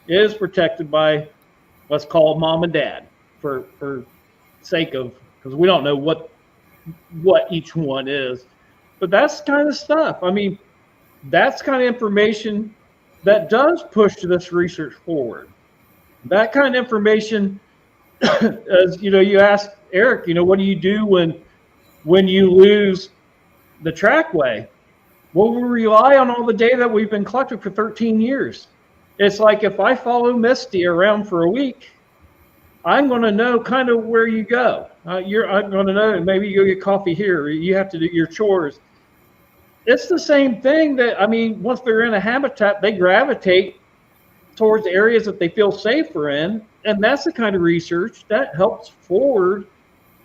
It is protected by, let's call it mom and dad, for sake of, because we don't know what each one is. But that's kind of stuff. That's kind of information that does push this research forward. That kind of information, as you asked Eric, what do you do when you lose the trackway? Well, we rely on all the data that we've been collecting for 13 years. It's like if I follow Misty around for a week, I'm going to know kind of where you go. I'm going to know, maybe you go get coffee here, or you have to do your chores. It's the same thing that, once they're in a habitat, they gravitate towards areas that they feel safer in. And that's the kind of research that helps forward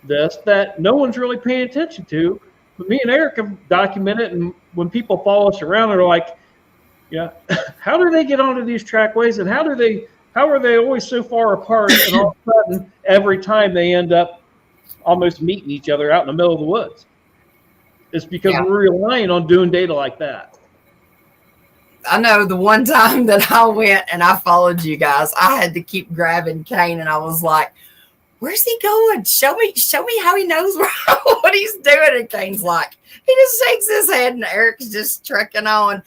this that no one's really paying attention to. But me and Eric have documented, and when people follow us around, they're like, how do they get onto these trackways, and how are they always so far apart, and all of a sudden every time they end up almost meeting each other out in the middle of the woods? It's because we're relying on doing data like that. I know the one time that I went and I followed you guys, I had to keep grabbing Kane, and I was like, where's he going? Show me how he knows what he's doing. And Kane's like, he just shakes his head, and Eric's just trekking on.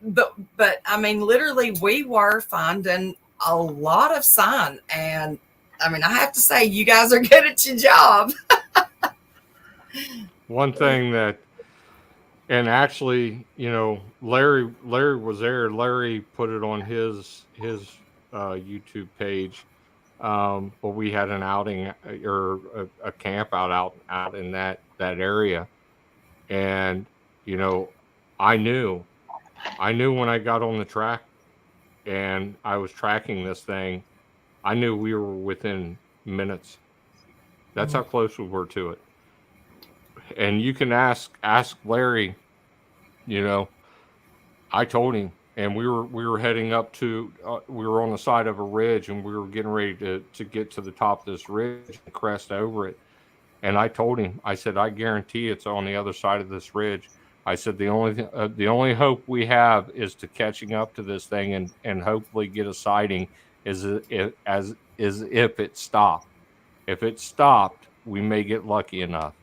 But literally, we were finding a lot of sign. And I have to say, you guys are good at your job. One thing that, and actually, Larry was there. Larry put it on his YouTube page. But we had an outing, or a camp out in that area. And, I knew when I got on the track and I was tracking this thing, I knew we were within minutes. That's how close we were to it. And you can ask Larry, I told him, and we were heading up to, we were on the side of a ridge, and we were getting ready to get to the top of this ridge and crest over it. And I told him, I said, I guarantee it's on the other side of this ridge. I said, the only hope we have is to catching up to this thing and hopefully get a sighting is if it stopped. If it stopped, we may get lucky enough.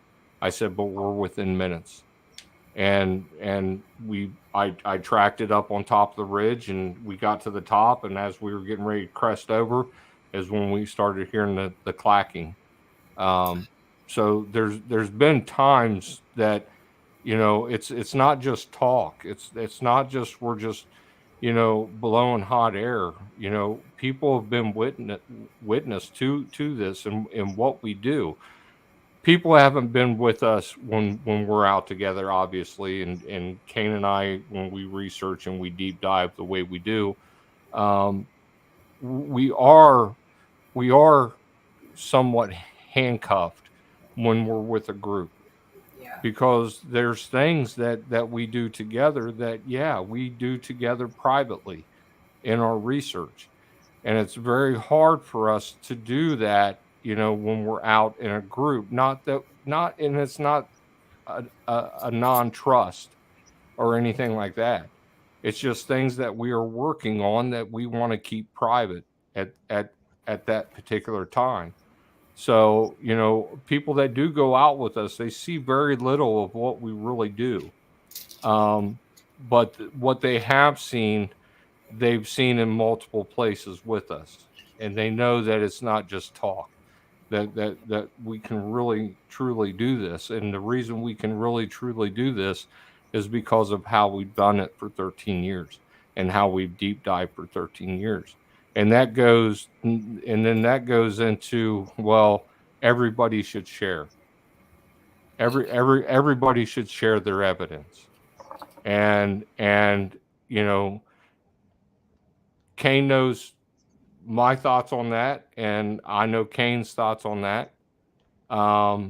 I said, but we're within minutes. And I tracked it up on top of the ridge, and we got to the top, and as we were getting ready to crest over is when we started hearing the clacking. So there's been times that, you know, it's not just talk. It's not just we're just, you know, blowing hot air. You know, people have been witness to this and what we do. People haven't been with us when we're out together, obviously, and Kane and I, when we research and we deep dive the way we do, we are somewhat handcuffed when we're with a group. Yeah. Because there's things that we do together that, yeah, we do together privately in our research. And it's very hard for us to do that, you know, when we're out in a group. And it's not a non-trust or anything like that. It's just things that we are working on that we want to keep private at that particular time. So, you know, people that do go out with us, they see very little of what we really do. But what they have seen, they've seen in multiple places with us. And they know that it's not just talk, that we can really, truly do this. And the reason we can really, truly do this is because of how we've done it for 13 years and how we've deep dived for 13 years. And then that goes into, well, everybody should share. Everybody should share their evidence. And you know, Kane knows my thoughts on that, and I know Kane's thoughts on that. I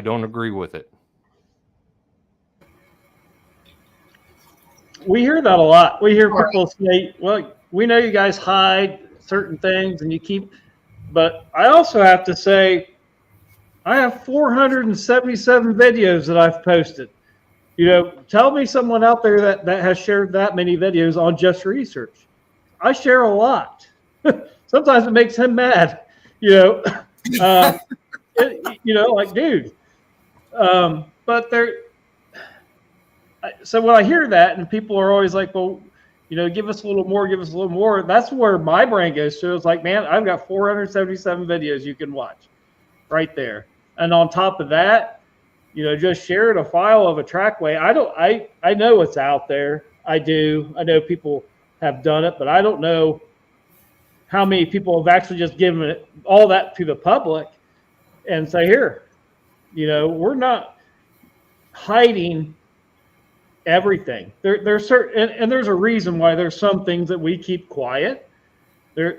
don't agree with it. We hear that a lot. We hear people say, well, we know you guys hide certain things and you keep, but I also have to say, I have 477 videos that I've posted. You know, tell me someone out there that has shared that many videos on just research. I share a lot. Sometimes it makes him mad, you know. You know, like, dude. But so when I hear that, and people are always like, well, you know, give us a little more, that's where my brain goes to. It's like, man, I've got 477 videos you can watch right there. And on top of that, you know, just sharing a file of a trackway. I know what's out there. I do. I know people have done it, but I don't know how many people have actually just given it all that to the public and say, here, you know, we're not hiding everything. There's certain, and there's a reason why there's some things that we keep quiet.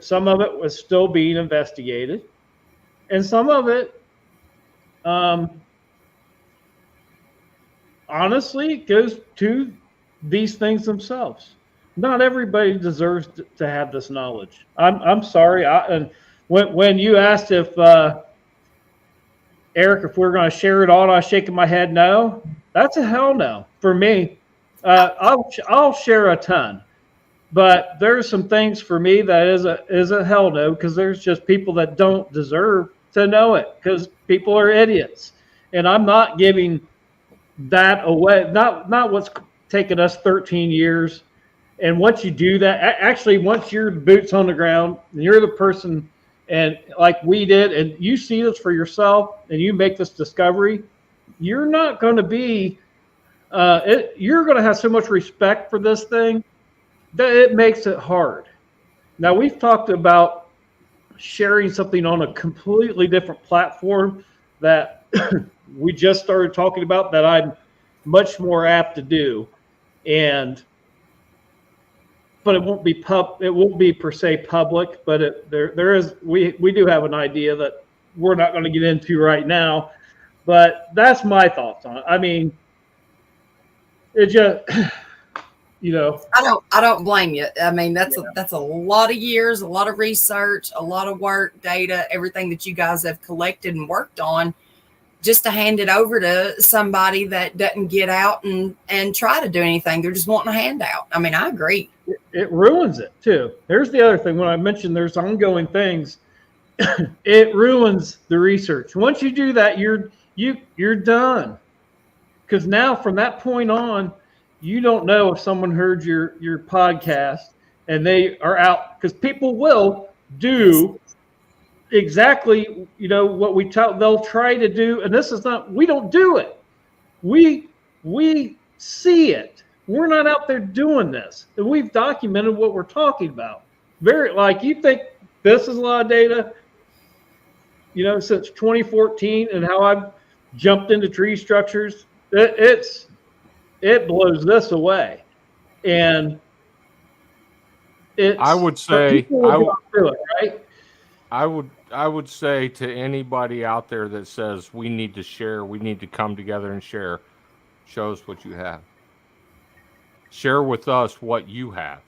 Some of it was still being investigated, and some of it, honestly, goes to these things themselves. Not everybody deserves to have this knowledge. I'm sorry. And when you asked if Eric, if we're going to share it all, I was shaking my head no. That's a hell no for me. I'll share a ton, but there's some things for me that is a hell no, because there's just people that don't deserve to know it because people are idiots, and I'm not giving that away. Not what's taken us 13 years. And once you do that, actually, once you're boots on the ground and you're the person, and like we did, and you see this for yourself and you make this discovery, you're not going to be, you're going to have so much respect for this thing that it makes it hard. Now, we've talked about sharing something on a completely different platform that we just started talking about that I'm much more apt to do. But it won't be per se public, but there is, we do have an idea that we're not going to get into right now, but that's my thoughts on it. I mean, it just, You know, I don't blame you. I mean, that's a lot of years, a lot of research, a lot of work, data, everything that you guys have collected and worked on, just to hand it over to somebody that doesn't get out and try to do anything. They're just wanting a handout. I mean, I agree. it ruins it too. Here's the other thing. When I mentioned there's ongoing things, it ruins the research. Once you do that, you're done. Because now from that point on, you don't know if someone heard your podcast and they are out, because people will do exactly, you know, what we tell. They'll try to do, and this is not. We don't do it. We see it. We're not out there doing this, and we've documented what we're talking about. Very, like, you think this is a lot of data, you know, since 2014, and how I've jumped into tree structures. It blows this away, and it's. I would say right? I would say to anybody out there that says we need to share, we need to come together and share, show us what you have. Share with us what you have.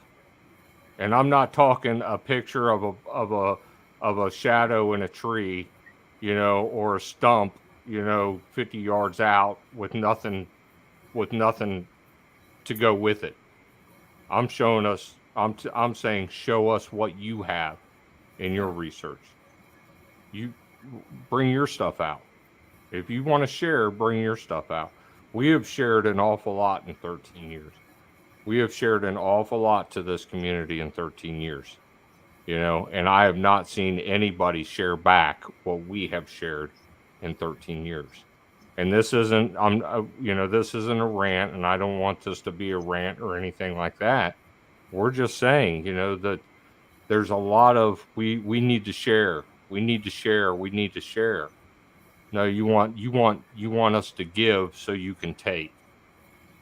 And I'm not talking a picture of a shadow in a tree, you know, or a stump, you know, 50 yards out with nothing to go with it. I'm showing us. I'm saying show us what you have in your research. You bring your stuff out. If you want to share, bring your stuff out. We have shared an awful lot in 13 years. We have shared an awful lot to this community in 13 years. You know, and I have not seen anybody share back what we have shared in 13 years. And this isn't, you know, this isn't a rant, and I don't want this to be a rant or anything like that. We're just saying, you know, that there's a lot of we need to share. We need to share. We need to share. No, you want us to give so you can take,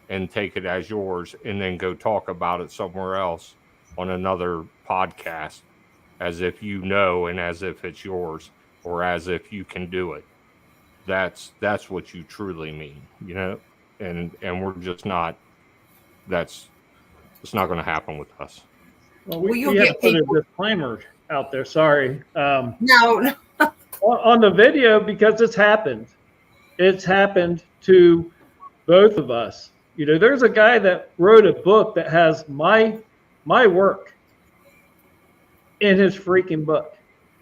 and take it as yours, and then go talk about it somewhere else on another podcast, as if you know, and as if it's yours, or as if you can do it. That's what you truly mean, you know, and we're just not. It's not going to happen with us. Well, we have to put a disclaimer out there. Sorry. No. On the video, because it's happened. It's happened to both of us. You know, there's a guy that wrote a book that has my work in his freaking book.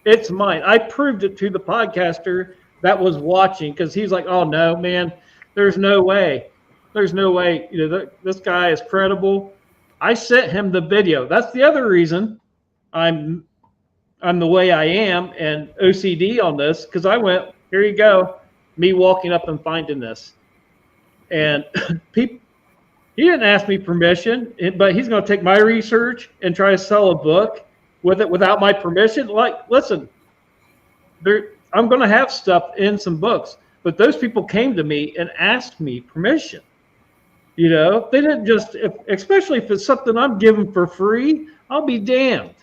It's mine. I proved it to the podcaster that was watching, because he's like, "Oh no, man, there's no way. There's no way. You know, this guy is credible." I sent him the video. That's the other reason I'm the way I am and OCD on this, because I went, "Here you go," me walking up and finding this, and he didn't ask me permission, but he's going to take my research and try to sell a book with it without my permission. Like, listen, I'm going to have stuff in some books, but those people came to me and asked me permission. You know, they didn't just, especially if it's something I'm giving for free, I'll be damned.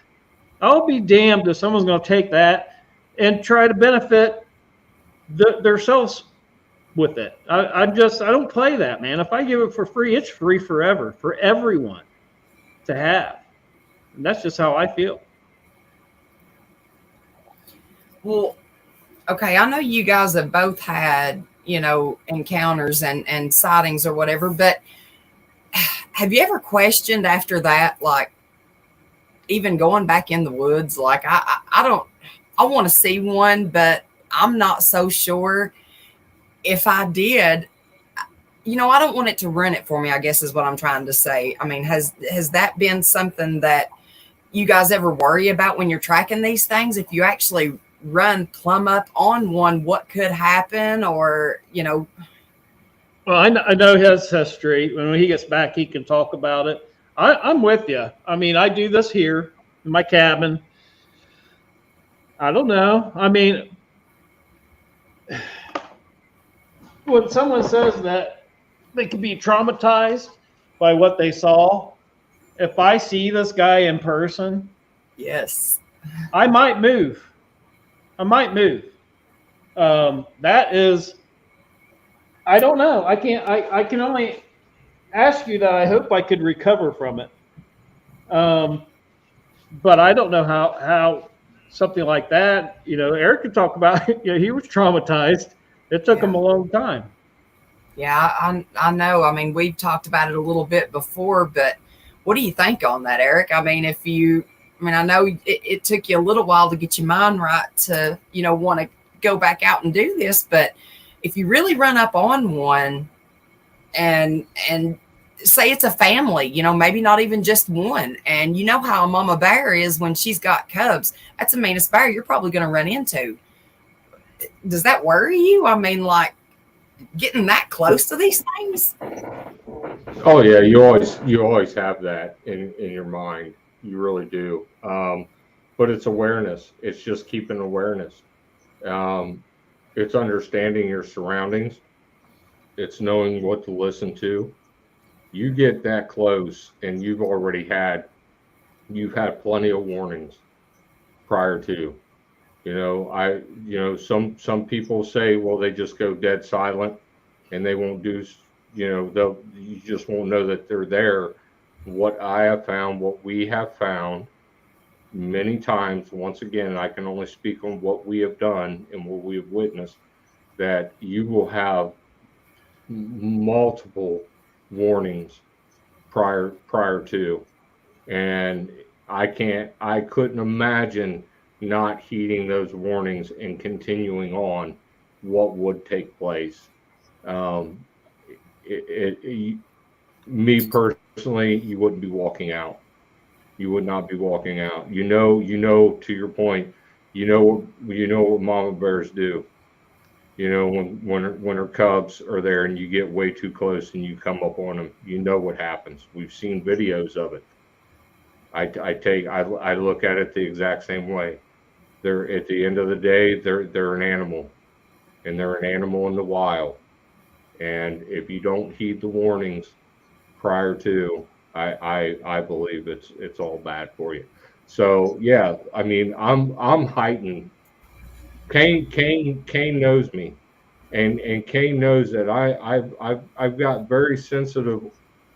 I'll be damned if someone's going to take that and try to benefit themselves with it. I don't play that, man. If I give it for free, it's free forever for everyone to have. And that's just how I feel. Well, okay, I know you guys have both had, you know, encounters and sightings or whatever, but have you ever questioned after that, like, even going back in the woods? Like, I want to see one, but I'm not so sure if I did. You know, I don't want it to ruin it for me, I guess is what I'm trying to say. I mean, has that been something that you guys ever worry about when you're tracking these things? If you actually run plumb up on one, what could happen? Or, you know. Well, I know his history. When he gets back, he can talk about it. I'm with you. I mean, I do this here in my cabin. I don't know. I mean, when someone says that they could be traumatized by what they saw, if I see this guy in person, yes, I might move. That is, I don't know. I can only ask you that I hope I could recover from it. But I don't know how something like that, Eric could talk about it. He was traumatized. It took him a long time. Yeah, I know. I mean, we've talked about it a little bit before, but what do you think on that, Eric? I mean, I know it took you a little while to get your mind right to, want to go back out and do this, but if you really run up on one and say it's a family, maybe not even just one, and you know how a mama bear is when she's got cubs, that's the meanest bear you're probably going to run into. Does that worry you? I mean, like, getting that close to these things? Oh yeah, you always have that in your mind. You really do. But it's awareness. It's just keeping awareness. Um, it's understanding your surroundings. It's knowing what to listen to. You get that close, and you've had plenty of warnings prior to. Some people say, well, they just go dead silent, and they won't do. You just won't know that they're there. What we have found many times, once again, I can only speak on what we have done and what we have witnessed, that you will have multiple warnings prior to, and I couldn't imagine not heeding those warnings and continuing on what would take place. um, Me personally, you wouldn't be walking out. You would not be walking out. To your point, what mama bears do. When her cubs are there and you get way too close and you come up on them, you know what happens. We've seen videos of it. I look at it the exact same way. They're at the end of the day, they're an animal, and they're an animal in the wild. And if you don't heed the warnings prior to, I believe it's all bad for you. So yeah, I mean, I'm heightened. Kane knows me, and Kane knows that I've got very sensitive,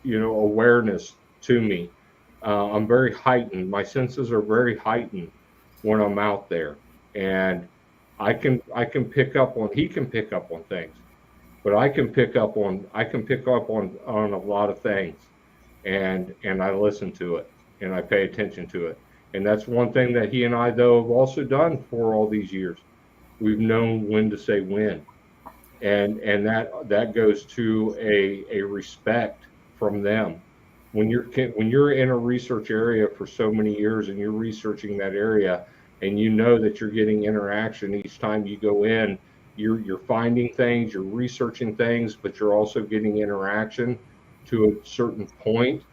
awareness to me. I'm very heightened. My senses are very heightened when I'm out there, and I can pick up on. He can pick up on things, but I can pick up on a lot of things, and I listen to it, and I pay attention to it. And that's one thing that he and I, though, have also done for all these years. We've known when to say when, and that goes to a respect from them. When you're in a research area for so many years and you're researching that area, and you know that you're getting interaction each time you go in, you're finding things, you're researching things, but you're also getting interaction to a certain point,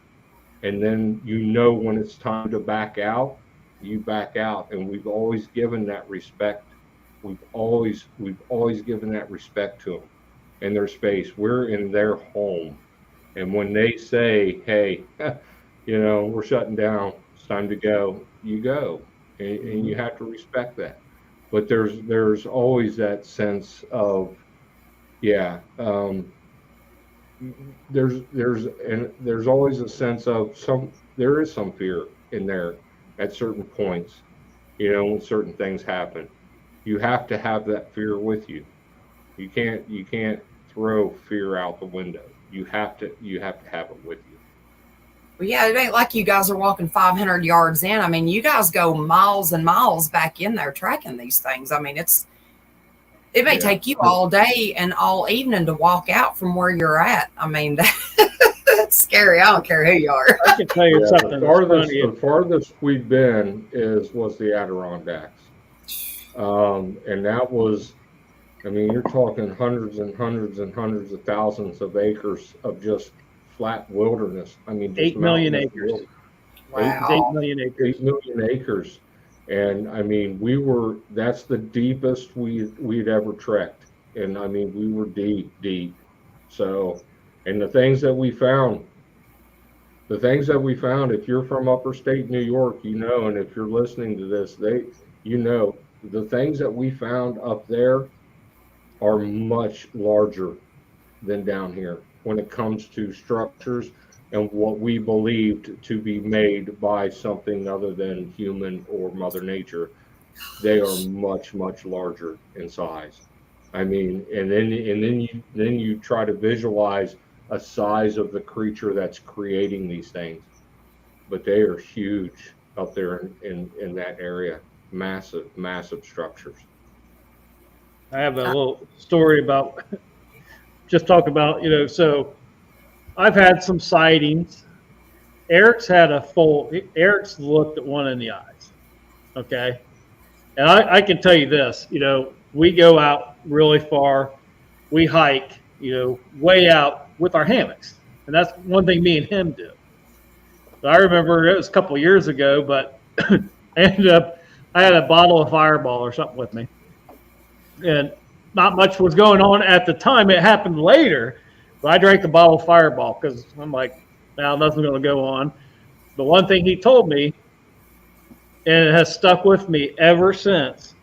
and then when it's time to back out, you back out. And we've always given that respect. We've always given that respect to them and their space. We're in their home, and when they say, "Hey, we're shutting down. It's time to go," you go, and you have to respect that. But there's always that sense of, yeah. There's always a sense of there is some fear in there at certain points, when certain things happen. You have to have that fear with you. You can't throw fear out the window. You have to have it with you. Well, yeah, it ain't like you guys are walking 500 yards in. I mean, you guys go miles and miles back in there tracking these things. I mean, it may take you all day and all evening to walk out from where you're at. I mean, that's scary. I don't care who you are. I can tell you something. The farthest we've been was the Adirondacks. And that was, I mean, you're talking hundreds and hundreds and hundreds of thousands of acres of just flat wilderness. I mean, 8 million acres. Wow. 8 million acres. 8 million acres. And I mean, that's the deepest we'd ever trekked. And I mean, we were deep. So, and the things that we found, if you're from upper state New York, and if you're listening to this, the things that we found up there are much larger than down here. when it comes to structures and what we believed to be made by something other than human or Mother Nature. They are much, much larger in size. I mean, and then you try to visualize a size of the creature that's creating these things, but they are huge up there in that area. Massive, massive structures. I have a little story about just talk about, so I've had some sightings. Eric's looked at one in the eyes. Okay. And I can tell you this, we go out really far, we hike, way out with our hammocks. And that's one thing me and him do. So I remember it was a couple of years ago, but I had a bottle of Fireball or something with me. And not much was going on at the time. It happened later. But I drank the bottle of Fireball because I'm like, now nothing's going to go on. The one thing he told me, and it has stuck with me ever since,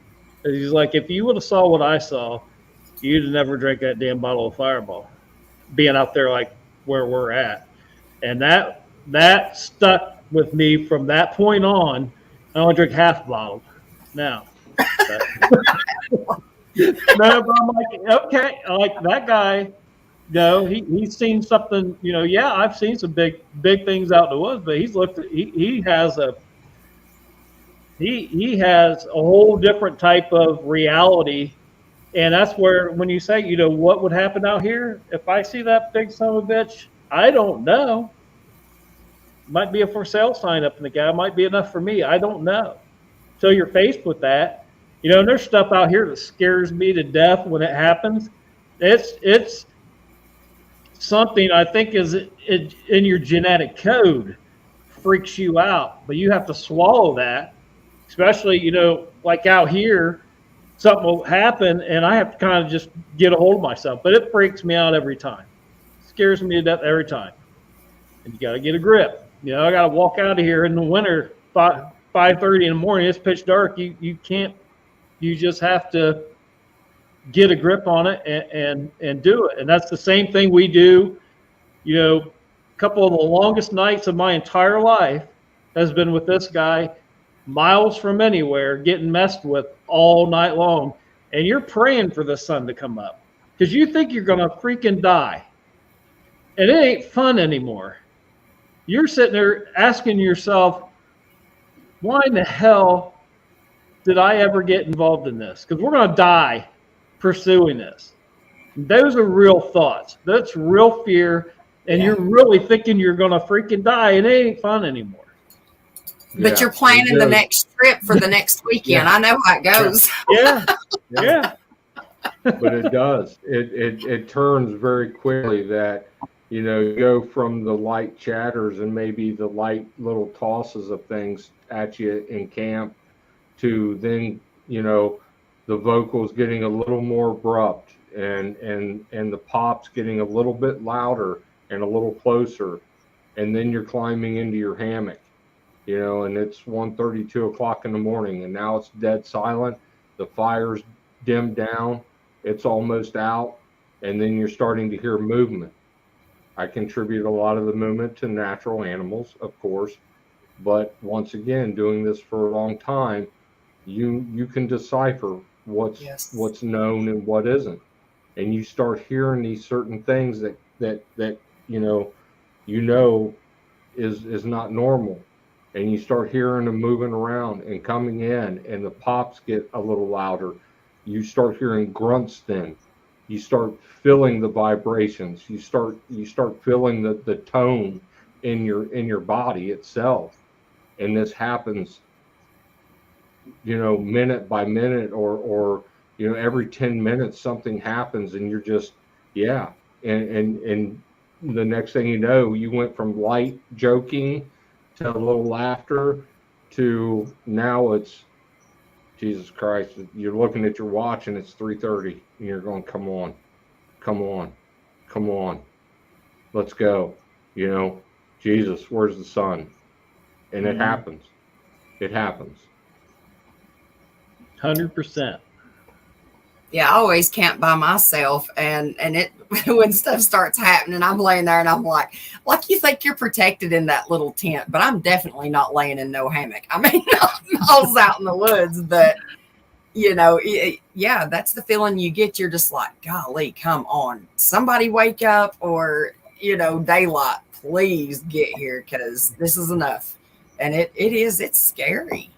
is he's like, if you would have saw what I saw, you'd have never drank that damn bottle of Fireball, being out there like where we're at. And that stuck with me from that point on. I only drink half bottled now. No, but I'm like, okay, like that guy, he's seen something, yeah, I've seen some big things out in the woods, but he's looked at, he has a whole different type of reality. And that's where, when you say, what would happen out here if I see that big son of a bitch, I don't know. Might be a for sale sign up in the guy, might be enough for me. I don't know. So you're faced with that. And there's stuff out here that scares me to death when it happens. It's something I think is in your genetic code, freaks you out, but you have to swallow that. Especially, like out here, something will happen and I have to kind of just get a hold of myself. But it freaks me out every time. It scares me to death every time. And you got to get a grip. I got to walk out of here in the winter, 5:30 in the morning. It's pitch dark. You can't. You just have to get a grip on it and do it. And that's the same thing we do. A couple of the longest nights of my entire life has been with this guy, miles from anywhere, getting messed with all night long. And you're praying for the sun to come up because you think you're going to freaking die. And it ain't fun anymore. You're sitting there asking yourself, why in the hell did I ever get involved in this? Because we're going to die pursuing this. Those are real thoughts. That's real fear. And you're really thinking you're going to freaking die, and it ain't fun anymore. But you're planning the next trip for the next weekend. I know how it goes. Yeah. But it does. It turns very quickly that, you go from the light chatters and maybe the light little tosses of things at you in camp to then, the vocals getting a little more abrupt and the pops getting a little bit louder and a little closer. And then you're climbing into your hammock, and it's 1:30, 2 o'clock in the morning, and now it's dead silent. The fire's dimmed down. It's almost out. And then you're starting to hear movement. I contribute a lot of the movement to natural animals, of course. But once again, doing this for a long time, you can decipher what's known and what isn't. And you start hearing these certain things that is not normal. And you start hearing them moving around and coming in, and the pops get a little louder. You start hearing grunts then. You start feeling the vibrations. You start feeling the tone in your body itself. And this happens, minute by minute or every 10 minutes something happens and you're just, And the next thing you know, you went from light joking to a little laughter to now it's, Jesus Christ, you're looking at your watch and it's 3:30 and you're going, come on, let's go. Jesus, where's the sun? And it happens. 100%. Yeah, I always camp by myself, and it when stuff starts happening, I'm laying there and I'm like you think you're protected in that little tent, but I'm definitely not laying in no hammock. I mean, I was out in the woods, but yeah, that's the feeling you get. You're just like, golly, come on, somebody wake up, or daylight, please get here, because this is enough. And it's scary.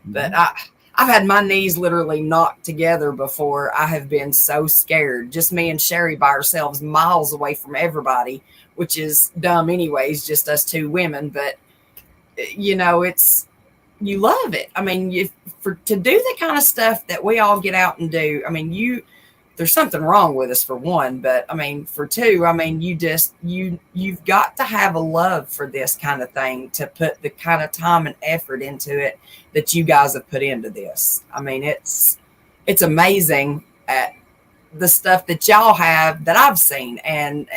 But I've had my knees literally knocked together before. I have been so scared. Just me and Sherry by ourselves, miles away from everybody, which is dumb anyways, just us two women. But, it's, you love it. I mean, to do the kind of stuff that we all get out and do, I mean, there's something wrong with us for one, but I mean, for two, I mean, you've got to have a love for this kind of thing to put the kind of time and effort into it that you guys have put into this. I mean, it's amazing at the stuff that y'all have that I've seen, and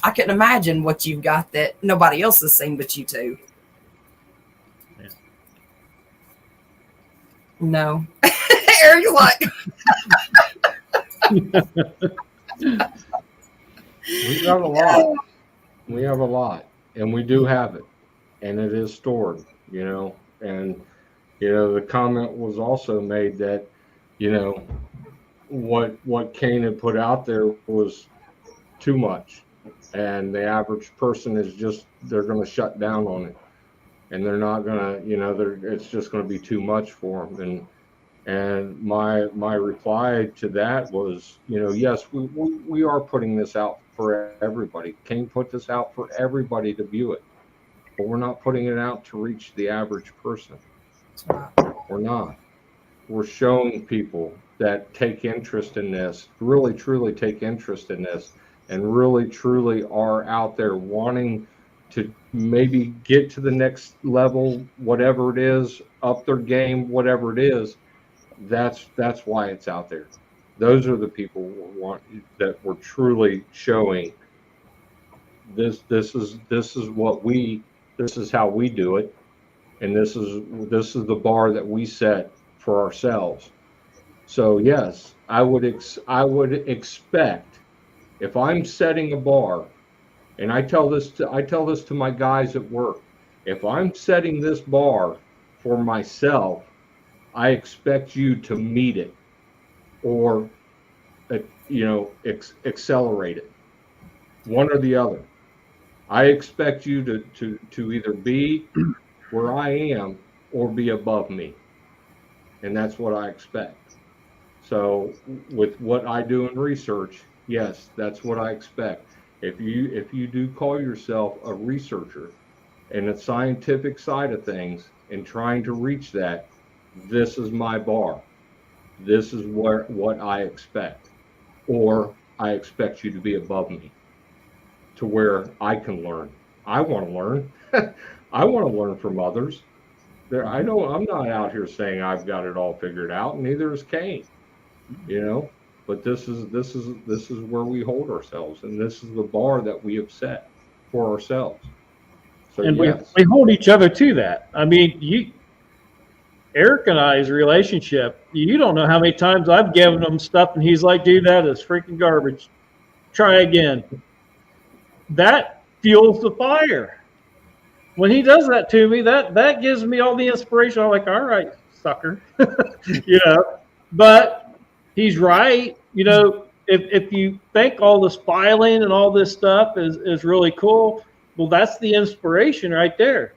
I couldn't imagine what you've got that nobody else has seen but you two. Yeah. No. Eric's like, We have a lot. We have a lot, and we do have it, and it is stored, and, the comment was also made that, what Kane had put out there was too much, and the average person they're going to shut down on it, and they're not going to, it's just going to be too much for them. And my reply to that was, yes, we are putting this out for everybody. Kane put this out for everybody to view it, but we're not putting it out to reach the average person. We're not. We're showing people that take interest in this, really truly take interest in this, and really truly are out there wanting to maybe get to the next level, whatever it is, up their game, whatever it is. That's why it's out there. Those are the people that we're truly showing. This is how we do it, and this is the bar that we set for ourselves. So yes, I would expect, if I'm setting a bar, and I tell this to my guys at work, if I'm setting this bar for myself, I expect you to meet it, or accelerate it, one or the other. I expect you to either be where I am or be above me, and that's what I expect. So with what I do in research, yes, that's what I expect. If you do call yourself a researcher in the scientific side of things and trying to reach that, this is my bar. This is what I expect, or I expect you to be above me, to where I can learn. I want to learn. I want to learn from others. I'm not out here saying I've got it all figured out, and neither is Kane. But this is where we hold ourselves, and this is the bar that we have set for ourselves. So and yes. we hold each other to that. I mean, Eric and I's relationship, you don't know how many times I've given him stuff and he's like, dude, that is freaking garbage. Try again. That fuels the fire. When he does that to me, that gives me all the inspiration. I'm like, all right, sucker. But he's right. If you think all this filing and all this stuff is really cool, well, that's the inspiration right there.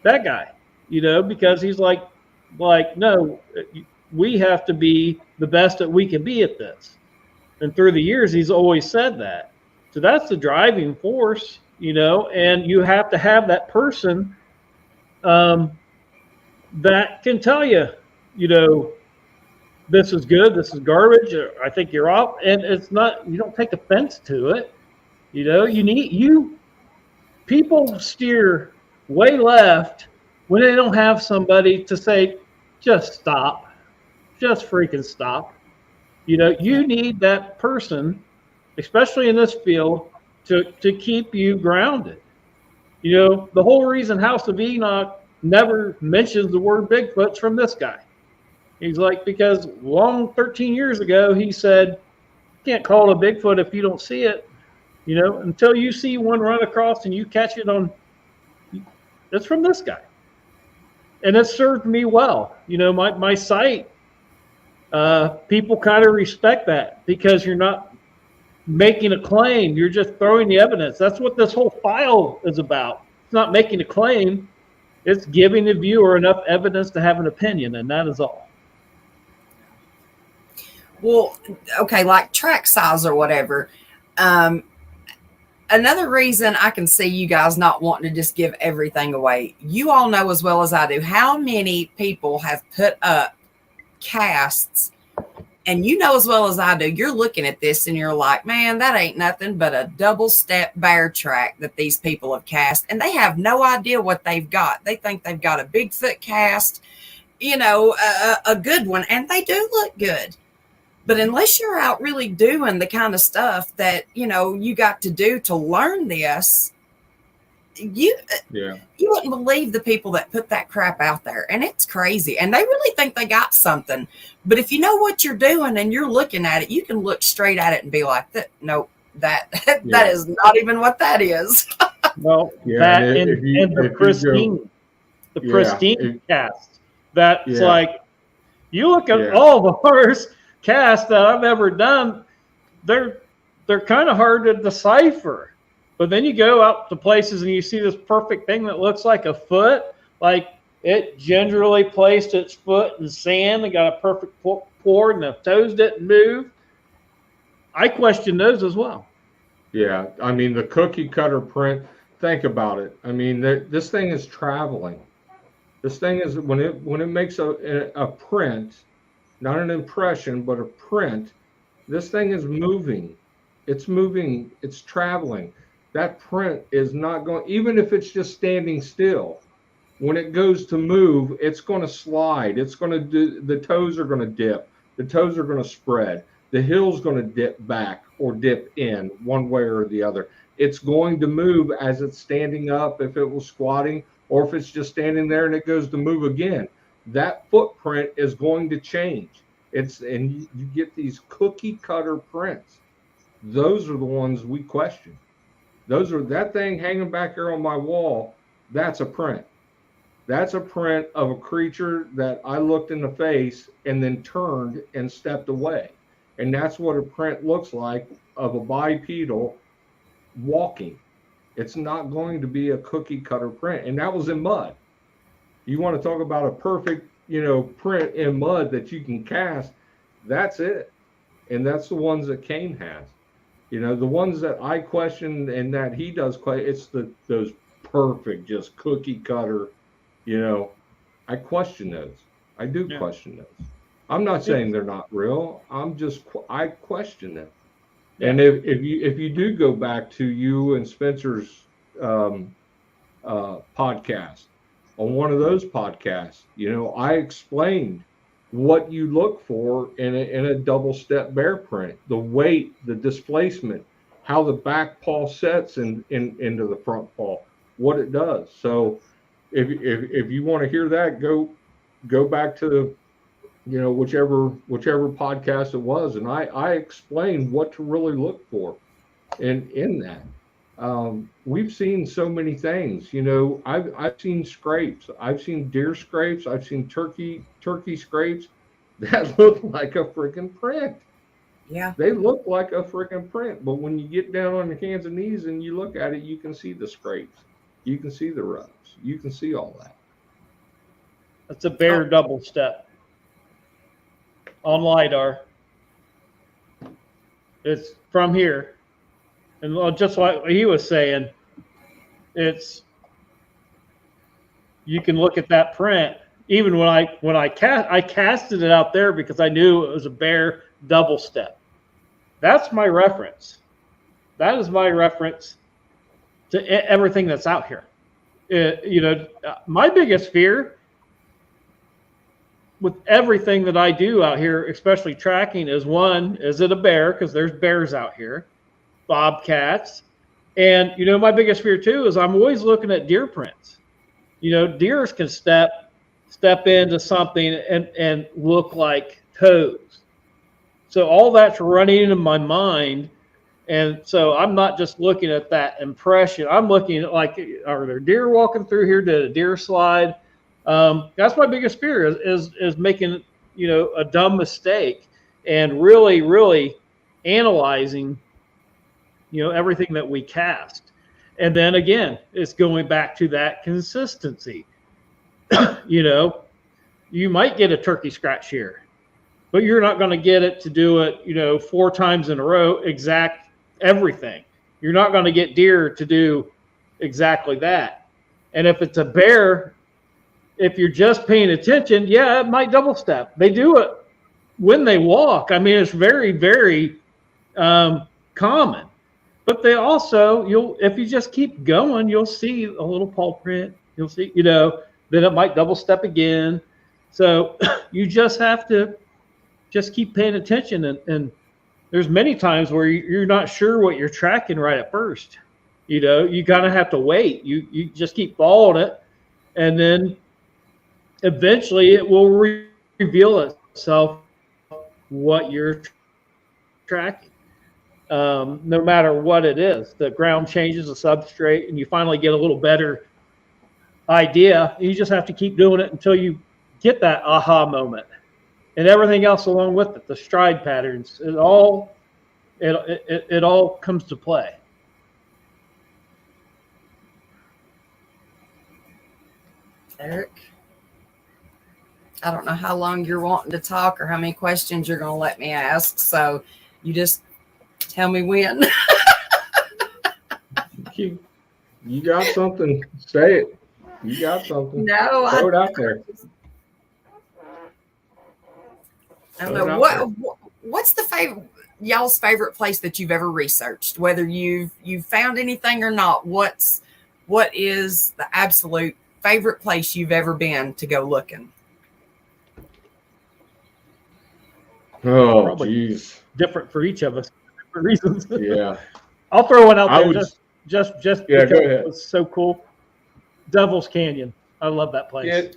That guy. Because he's like, no, we have to be the best that we can be at this. And through the years, he's always said that. So that's the driving force, and you have to have that person that can tell you, this is good, this is garbage, or I think you're off. And it's not, you don't take offense to it. People steer way left when they don't have somebody to say, just stop, just freaking stop. You need that person, especially in this field, to keep you grounded. The whole reason House of Enoch never mentions the word Bigfoot's from this guy. He's like, because 13 years ago, he said, you can't call it a Bigfoot if you don't see it. You know, until you see one run across and you catch it on, it's from this guy. And it served me well. You know, my site, people kind of respect that because you're not making a claim. You're just throwing the evidence. That's what this whole file is about. It's not making a claim. It's giving the viewer enough evidence to have an opinion, and that is all. Well, okay, like track size or whatever. Another reason I can see you guys not wanting to just give everything away, you all know as well as I do how many people have put up casts, and you know as well as I do, you're looking at this and you're like, man, that ain't nothing but a double step bear track that these people have cast, and they have no idea what they've got. They think they've got a Bigfoot cast, you know, a good one, and they do look good. But unless you're out really doing the kind of stuff that, you know, you got to do to learn this, you wouldn't believe the people that put that crap out there. And it's crazy. And they really think they got something. But if you know what you're doing and you're looking at it, you can look straight at it and be like, nope, that is not even what that is. Well, that and the pristine cast. That's like, you look at all of ours cast that I've ever done, they're kind of hard to decipher. But then you go out to places and you see this perfect thing that looks like a foot, like it gingerly placed its foot in sand and got a perfect pour and the toes didn't move. I question those as well. Yeah, I mean, the cookie cutter print, think about it. I mean, this thing is traveling. This thing is, when it makes a print, not an impression, but a print, this thing is moving. It's moving. It's traveling. That print is not going, even if it's just standing still, when it goes to move, it's going to slide. It's going to do, the toes are going to dip. The toes are going to spread. The heel's going to dip back or dip in one way or the other. It's going to move as it's standing up if it was squatting, or if it's just standing there and it goes to move again. That footprint is going to change. And you get these cookie cutter prints. Those are the ones we question. That thing hanging back here on my wall, that's a print. That's a print of a creature that I looked in the face and then turned and stepped away. And that's what a print looks like of a bipedal walking. It's not going to be a cookie cutter print. And that was in mud. You want to talk about a perfect, print in mud that you can cast, that's it. And that's the ones that Kane has. The ones that I question and that he does, it's those perfect, just cookie cutter, I question those. I do question those. I'm not saying they're not real. I question them. Yeah. And if you do go back to you and Spencer's podcast, on one of those podcasts, I explained what you look for in a double step bear print, the weight, the displacement, how the back paw sets into the front paw, what it does. So if you want to hear that, go back to whichever podcast it was, and I explained what to really look for in that. We've seen so many things. I've seen scrapes. I've seen deer scrapes. I've seen turkey scrapes that look like a freaking print. Yeah. They look like a freaking print. But when you get down on your hands and knees and you look at it, you can see the scrapes. You can see the rubs. You can see all that. That's a bear double step on LiDAR. It's from here. And just like he was saying, you can look at that print. Even when I casted it out there because I knew it was a bear double step. That's my reference. That is my reference to everything that's out here. My biggest fear with everything that I do out here, especially tracking, is one, is it a bear? Because there's bears out here. Bobcats. And my biggest fear too is I'm always looking at deer prints. Deers can step step into something and look like toes. So all that's running into my mind. And so I'm not just looking at that impression. I'm looking at like, are there deer walking through here? Did a deer slide? That's my biggest fear is making, a dumb mistake and really, really analyzing, everything that we cast. And then again, it's going back to that consistency. You might get a turkey scratch here, but you're not going to get it to do it, 4 times in a row, exact everything. You're not going to get deer to do exactly that. And if it's a bear, if you're just paying attention, yeah, it might double step. They do it when they walk. I mean, it's very, very common. But they also, if you just keep going, you'll see a little paw print. You'll see, then it might double step again. So you just have to just keep paying attention. And there's many times where you're not sure what you're tracking right at first. You kind of have to wait. You just keep following it. And then eventually it will reveal itself what you're tracking. No matter what it is, the ground changes, the substrate, and you finally get a little better idea. You just have to keep doing it until you get that aha moment, and everything else along with it, the stride patterns, it all comes to play. Eric, I don't know how long you're wanting to talk or how many questions you're going to let me ask, so you just tell me when. You got something, say it. You got something. No, throw it out there. I don't know what's the y'all's favorite place that you've ever researched, whether you've found anything or not. What is the absolute favorite place you've ever been to go looking? Oh, geez. Different for each of us, for different reasons. Yeah. I'll throw one out there just because it was so cool. Devil's Canyon. I love that place.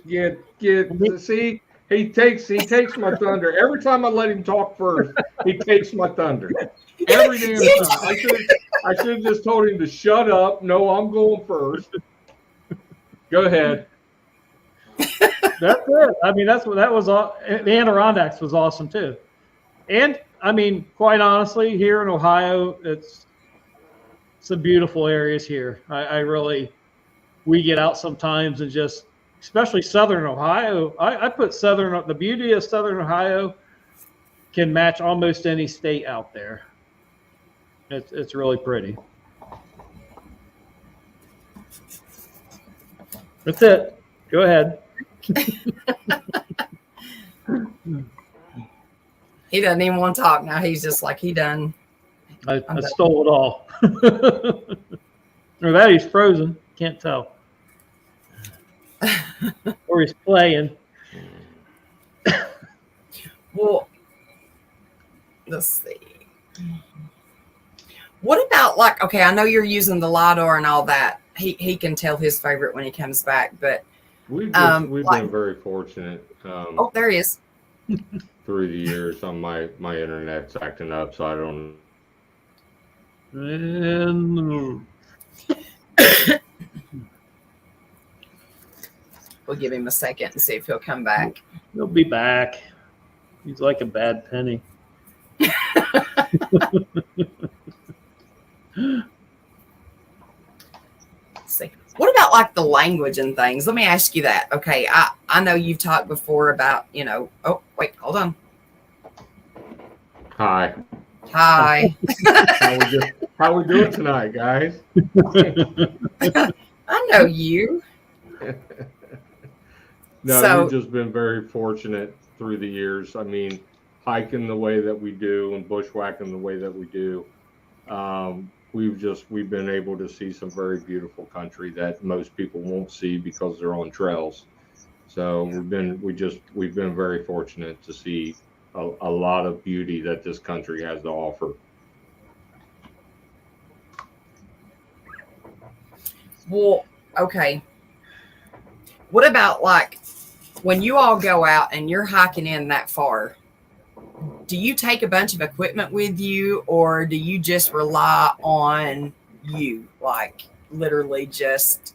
See, he takes my thunder. Every time I let him talk first, he takes my thunder. Every damn time. I should have just told him to shut up. No, I'm going first. Go ahead. That's it. I mean, that was the Adirondacks was awesome too. And I mean, quite honestly, here in Ohio, it's some beautiful areas here. We get out sometimes and just, especially Southern Ohio. I put the beauty of Southern Ohio can match almost any state out there. It's really pretty. That's it. Go ahead. He doesn't even want to talk now. He's just like, he done. I stole it all. Or that he's frozen. Can't tell. Or he's playing. Well, let's see. What about okay, I know you're using the LiDAR and all that. He can tell his favorite when he comes back, but we've been very fortunate. Oh, there he is. Through the years, on my internet's acting up, so I don't. And we'll give him a second and see if he'll come back. He'll be back. He's like a bad penny. See. What about the language and things? Let me ask you that. Okay, I know you've talked before about, oh, wait, hold on. Hi. How we doing tonight, guys? I know you. No, we've just been very fortunate through the years. I mean, hiking the way that we do and bushwhacking the way that we do. We've been able to see some very beautiful country that most people won't see because they're on trails. So we've been very fortunate to see a lot of beauty that this country has to offer. Well, okay. What about when you all go out and you're hiking in that far, do you take a bunch of equipment with you, or do you just rely on you? Like literally just,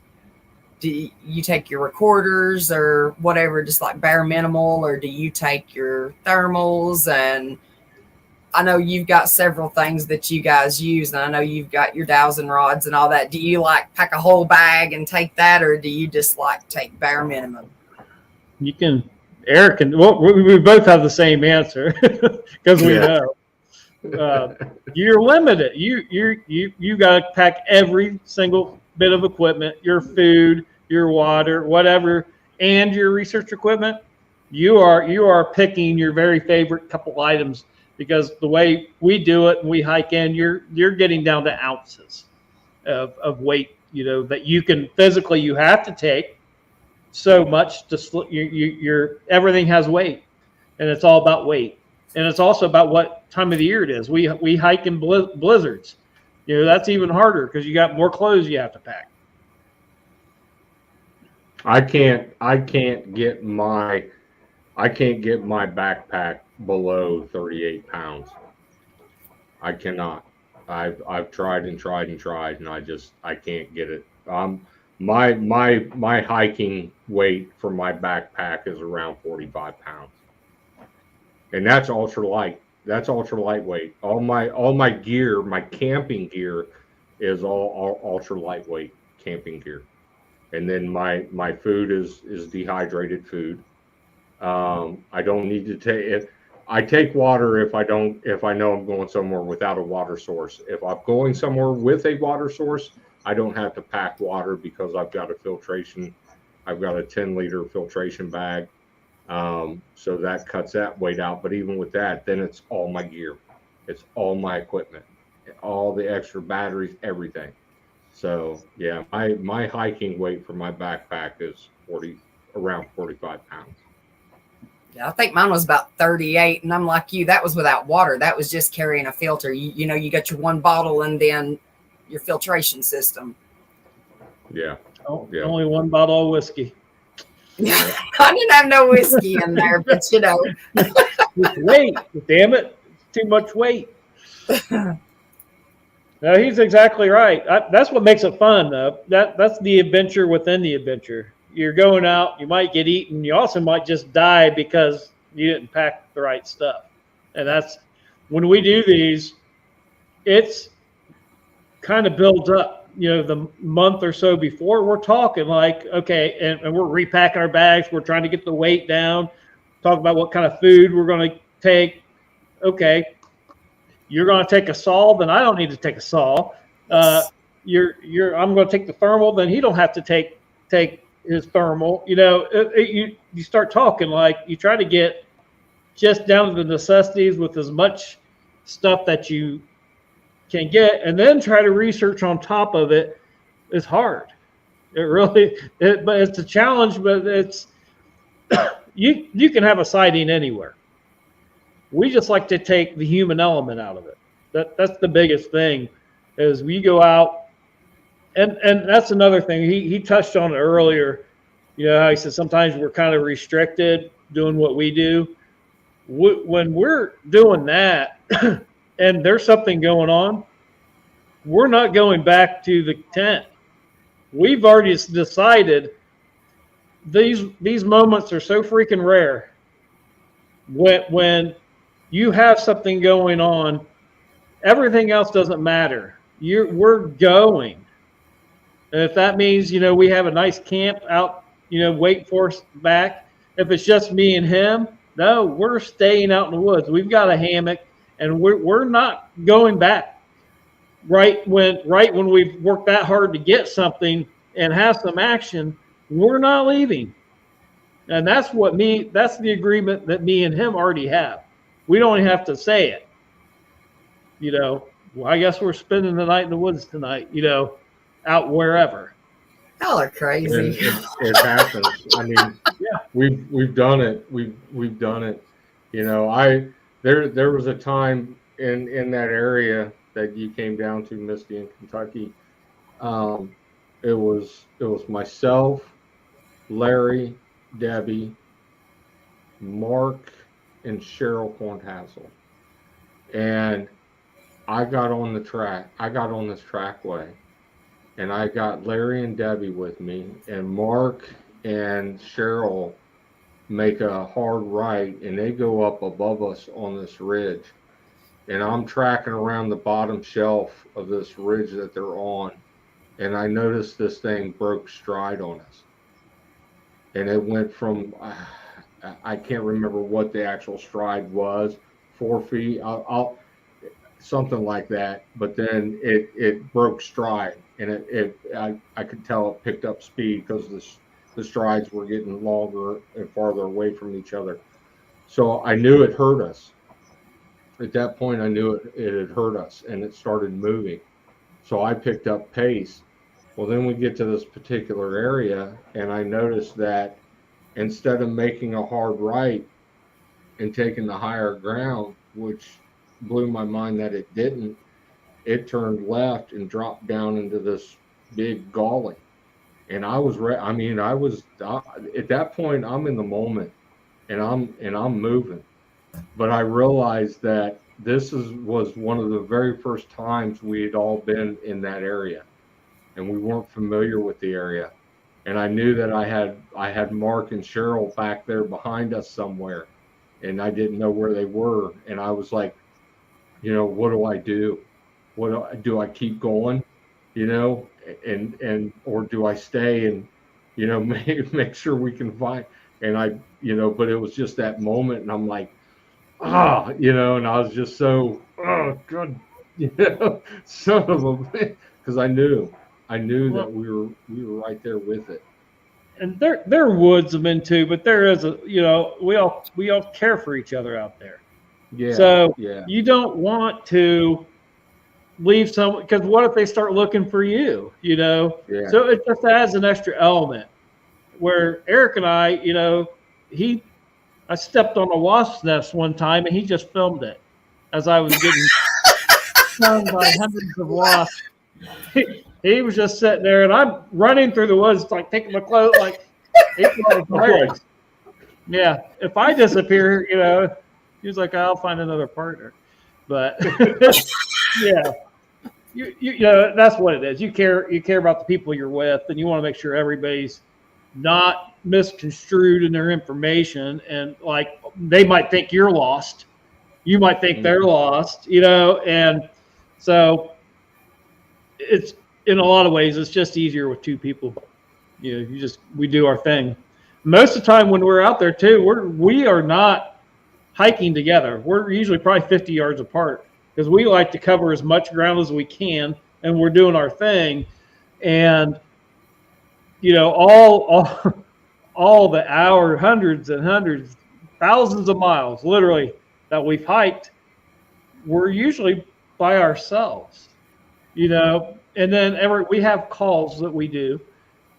do you take your recorders or whatever, just like bare minimal, or do you take your thermals? And I know you've got several things that you guys use, and I know you've got your dowsing rods and all that. Do you like pack a whole bag and take that, or do you just like take bare minimum? You can, Eric, and well, we both have the same answer because we know. You're limited. You got to pack every single bit of equipment, your food, your water, whatever, and your research equipment. You are picking your very favorite couple items, because the way we do it and we hike in, you're getting down to ounces of weight, that you can physically, you have to take so much to your everything has weight, and it's all about weight, and it's also about what time of the year it is. We hike in blizzards, that's even harder because you got more clothes you have to pack. I can't get my backpack below 38 pounds. I cannot. I've tried and tried and tried, and I can't get it. My hiking weight for my backpack is around 45 pounds, and that's ultra light. That's ultra lightweight. All my gear, my camping gear, is all ultra lightweight camping gear, and then my food is dehydrated food. I don't need to take it. I take water if I know I'm going somewhere without a water source. If I'm going somewhere with a water source, I don't have to pack water because I've got a 10-liter filtration bag. So that cuts that weight out. But even with that, then it's all my gear. It's all my equipment, all the extra batteries, everything. So yeah, my hiking weight for my backpack is around 45 pounds. Yeah, I think mine was about 38, and I'm like you. That was without water. That was just carrying a filter. You got your one bottle and then your filtration system. Yeah. Oh, yeah. Only one bottle of whiskey. I didn't have no whiskey in there, but Weight, damn it, too much weight. No, he's exactly right. That's what makes it fun, though. That's the adventure within the adventure. You're going out, you might get eaten. You also might just die because you didn't pack the right stuff. And that's when we do these, it's kind of builds up, the month or so before. We're talking like, okay, and we're repacking our bags. We're trying to get the weight down, talk about what kind of food we're going to take. Okay, you're going to take a saw, then I don't need to take a saw. I'm going to take the thermal, then he don't have to take his thermal. You start talking, like you try to get just down to the necessities with as much stuff that you can get, and then try to research on top of it. Is hard. But it's a challenge. But it's you can have a sighting anywhere. We just like to take the human element out of it. That's the biggest thing, is we go out. And that's another thing. He touched on it earlier. How he said sometimes we're kind of restricted doing what we do. When we're doing that and there's something going on, we're not going back to the tent. We've already decided these moments are so freaking rare. When you have something going on, everything else doesn't matter. We're going. And if that means, we have a nice camp out, waiting for us back. If it's just me and him, no, we're staying out in the woods. We've got a hammock, and we're not going back. Right when we've worked that hard to get something and have some action, we're not leaving. And that's the agreement that me and him already have. We don't even have to say it. Well, I guess we're spending the night in the woods tonight, out wherever. Y'all are crazy. It happens. I mean, yeah, we've done it. We've done it. There was a time in that area that you came down to, Misty, in Kentucky. It was myself, Larry, Debbie, Mark and Cheryl Cornhassel. And I got on the track. I got on this trackway, and I got Larry and Debbie with me, and Mark and Cheryl make a hard right, and they go up above us on this ridge. And I'm tracking around the bottom shelf of this ridge that they're on, and I noticed this thing broke stride on us. And it went from, I can't remember what the actual stride was, 4 feet, I'll something like that. But then it broke stride, and I could tell it picked up speed because the strides were getting longer and farther away from each other. So I knew it hurt us. At that point, I knew it had hurt us, and it started moving. So I picked up pace. Well, then we get to this particular area, and I noticed that instead of making a hard right and taking the higher ground, which blew my mind that it didn't, it turned left and dropped down into this big gully. And I was at that point, I'm in the moment, and I'm moving. But I realized that was one of the very first times we had all been in that area, and we weren't familiar with the area. And I knew that I had Mark and Cheryl back there behind us somewhere, and I didn't know where they were. And I was like, what do I do? Do I keep going, and or do I stay and make sure we can find? And but it was just that moment, and I'm like, and I was just so, oh God, son of a, because I knew that we were right there with it. And there are woods have been too, but there is we all care for each other out there. Yeah. So yeah. You don't want to leave someone, because what if they start looking for you? Yeah. So it just adds an extra element. Where Eric and I, I stepped on a wasp's nest one time, and he just filmed it as I was getting stung by hundreds of wasps. He was just sitting there, and I'm running through the woods, like taking my clothes, like, yeah. If I disappear, he was like, I'll find another partner. But yeah, that's what it is. You care about the people you're with, and you want to make sure everybody's not misconstrued in their information, and like they might think you're lost, you might think they're lost, and so it's, in a lot of ways, it's just easier with two people. We do our thing. Most of the time when we're out there too, we are not hiking together. We're usually probably 50 yards apart, because we like to cover as much ground as we can, and we're doing our thing. And all the hour, hundreds and hundreds, thousands of miles, literally, that we've hiked, we're usually by ourselves, and then we have calls that we do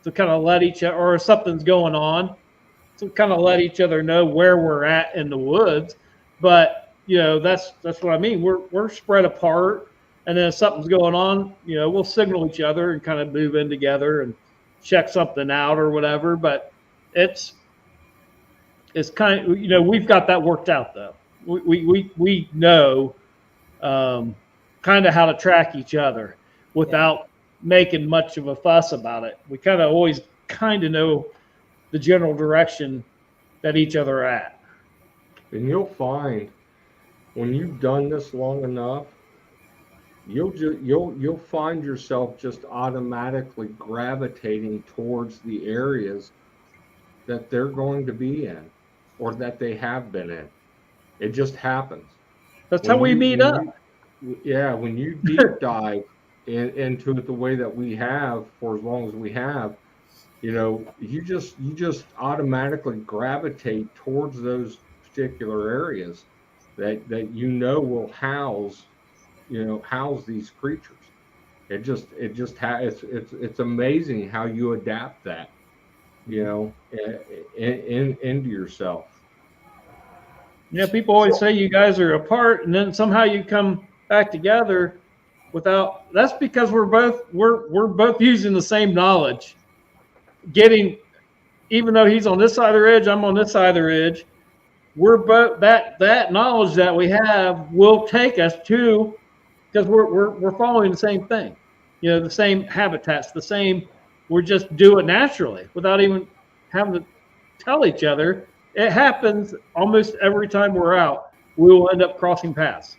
to kind of let each other, or if something's going on, to kind of let each other know where we're at in the woods. But that's what I mean. We're spread apart, and then if something's going on, we'll signal each other and kind of move in together and check something out or whatever. But it's kind of, we've got that worked out though. We know kind of how to track each other without making much of a fuss about it. We kind of always kind of know the general direction that each other are at. And you'll find when you've done this long enough, you'll find yourself just automatically gravitating towards the areas that they're going to be in, or that they have been in. It just happens. That's how we meet up. When you deep dive into it the way that we have for as long as we have, you just automatically gravitate towards those particular areas that will house these creatures. It's amazing how you adapt that, into yourself. People always say you guys are apart, and then somehow you come back together without. That's because we're both using the same knowledge. Even though he's on this side of the ridge, I'm on this side of the ridge, we're both that knowledge that we have will take us to, because we're following the same thing, the same habitats, the same. We're just do it naturally without even having to tell each other. It happens almost every time we're out. We will end up crossing paths.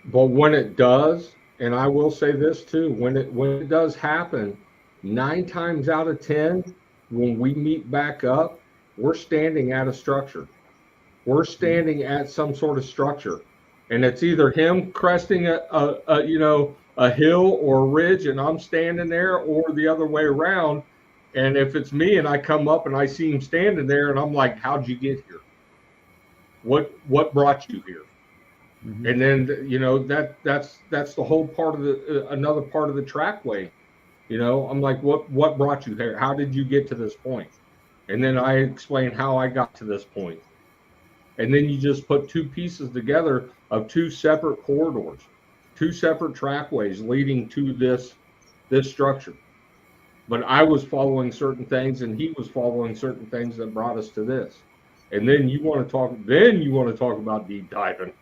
But when it does, and I will say this too, when it does happen, 9 times out of 10, when we meet back up, we're standing at a structure. We're standing at some sort of structure, and it's either him cresting a hill or a ridge, and I'm standing there, or the other way around. And if it's me and I come up and I see him standing there, and I'm like, "How'd you get here? What brought you here?" Mm-hmm. And then that's the whole part of the another part of the trackway. I'm like, what brought you there? How did you get to this point? And then I explain how I got to this point. And then you just put two pieces together of two separate corridors, two separate trackways leading to this structure. But I was following certain things, and he was following certain things that brought us to this. And then you want to talk about deep diving.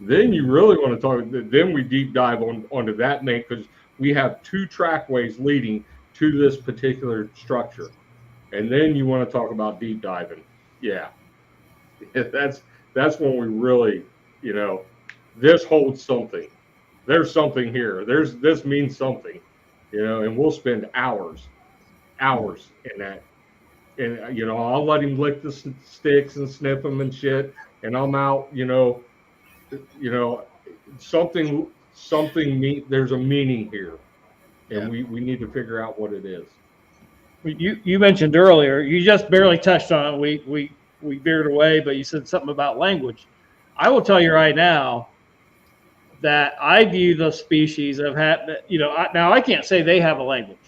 Then you really want to talk. Then we deep dive onto that main, because we have two trackways leading to this particular structure. And then you want to talk about deep diving. Yeah, that's when we really, this holds something. There's something here. This means something, and we'll spend hours in that. And I'll let him lick the sticks and sniff them and shit, and I'm out. Something there's a meaning here, and we need to figure out what it is. You mentioned earlier, you just barely touched on it. We veered away, but you said something about language. I will tell you right now that I view the species of now I can't say they have a language,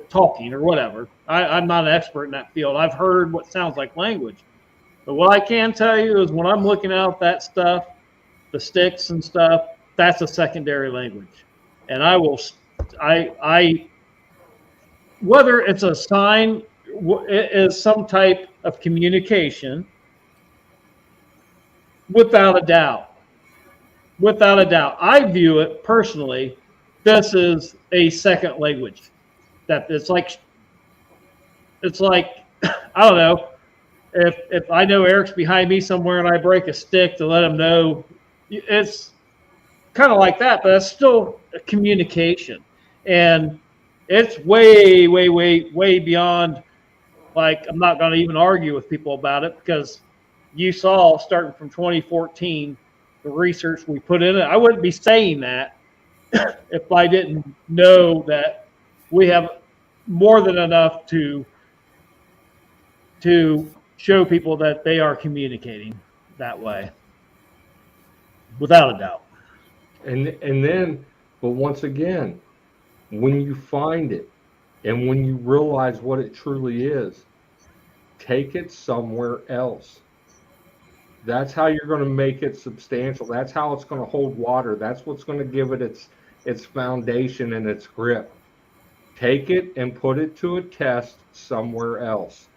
talking or whatever. I'm not an expert in that field. I've heard what sounds like language, but what I can tell you is when I'm looking out that stuff, the sticks and stuff, that's a secondary language. And I whether it's a sign, it is some type of communication, without a doubt. Without a doubt. I view it personally, this is a second language. That it's like I don't know, if I know Eric's behind me somewhere and I break a stick to let him know, it's kind of like that, but it's still a communication. And it's way, way, way, way beyond, like, I'm not going to even argue with people about it, because you saw, starting from 2014, the research we put in it. I wouldn't be saying that if I didn't know that we have more than enough to show people that they are communicating that way, without a doubt. And then, but once again, when you find it and when you realize what it truly is, take it somewhere else. That's how you're going to make it substantial. That's how it's going to hold water. That's what's going to give it its foundation and its grip. Take it and put it to a test somewhere else.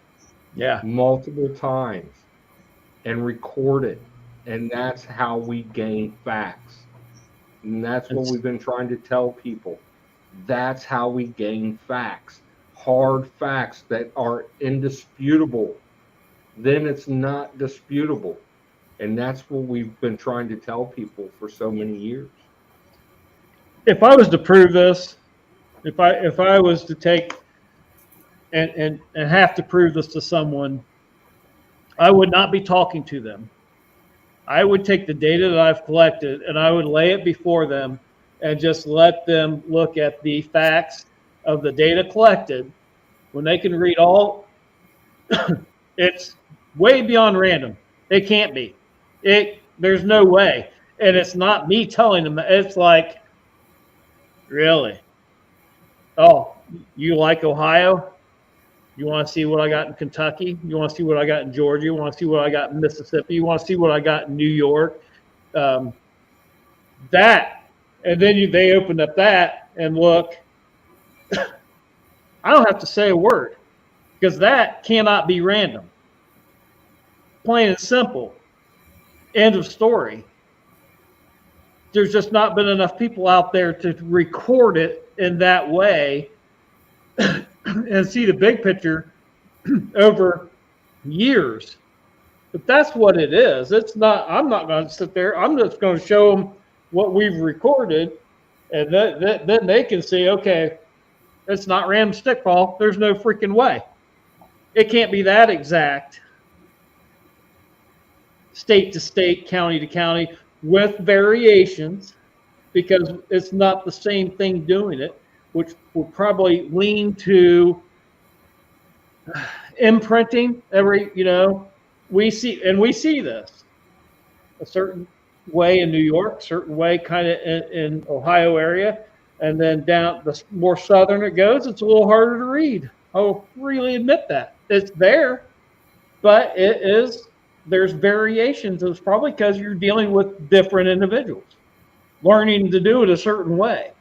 Yeah. Multiple times, and record it. And that's how we gain facts. And that's what we've been trying to tell people. That's how we gain facts. Hard facts that are indisputable. Then it's not disputable. And that's what we've been trying to tell people for so many years. If I was to prove this, if I was to take and have to prove this to someone, I would not be talking to them. I would take the data that I've collected and I would lay it before them and just let them look at the facts of the data collected. When they can read all, it's way beyond random. It can't be. There's no way. And it's not me telling them. It's like, really? Oh, you like Ohio? You want to see what I got in Kentucky? You want to see what I got in Georgia? You want to see what I got in Mississippi? You want to see what I got in New York? That, and then they opened up that and look. I don't have to say a word, because that cannot be random. Plain and simple. End of story. There's just not been enough people out there to record it in that way and see the big picture over years. But that's what it is. It's not, I'm not going to sit there. I'm just going to show them what we've recorded, and then they can see, okay, it's not random stickball. There's no freaking way. It can't be that exact, state to state, county to county, with variations, because it's not the same thing doing it, which will probably lean to imprinting. We see this a certain way in New York, certain way kind of in Ohio area, and then down the more southern it goes, it's a little harder to read. I'll really admit that. It's there, but there's variations. It's probably because you're dealing with different individuals learning to do it a certain way.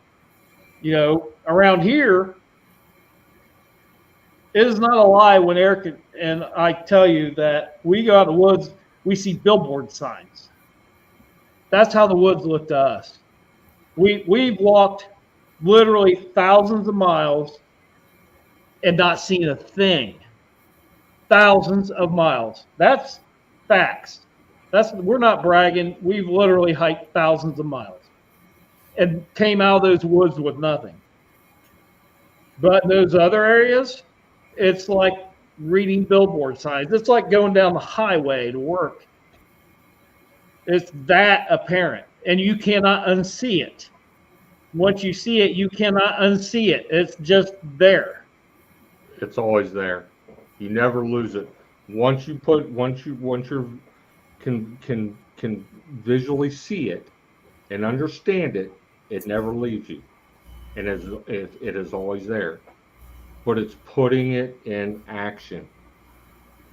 Around here, it is not a lie when Eric and I tell you that we go out in the woods, we see billboard signs. That's how the woods look to us. We've walked literally thousands of miles and not seen a thing. Thousands of miles. That's facts. We're not bragging. We've literally hiked thousands of miles and came out of those woods with nothing. But in those other areas, it's like reading billboard signs. It's like going down the highway to work. It's that apparent, and you cannot unsee it. Once you see it, you cannot unsee it. It's just there. It's always there. You never lose it. Once you can visually see it and understand it, it never leaves you, and it is always there. But it's putting it in action.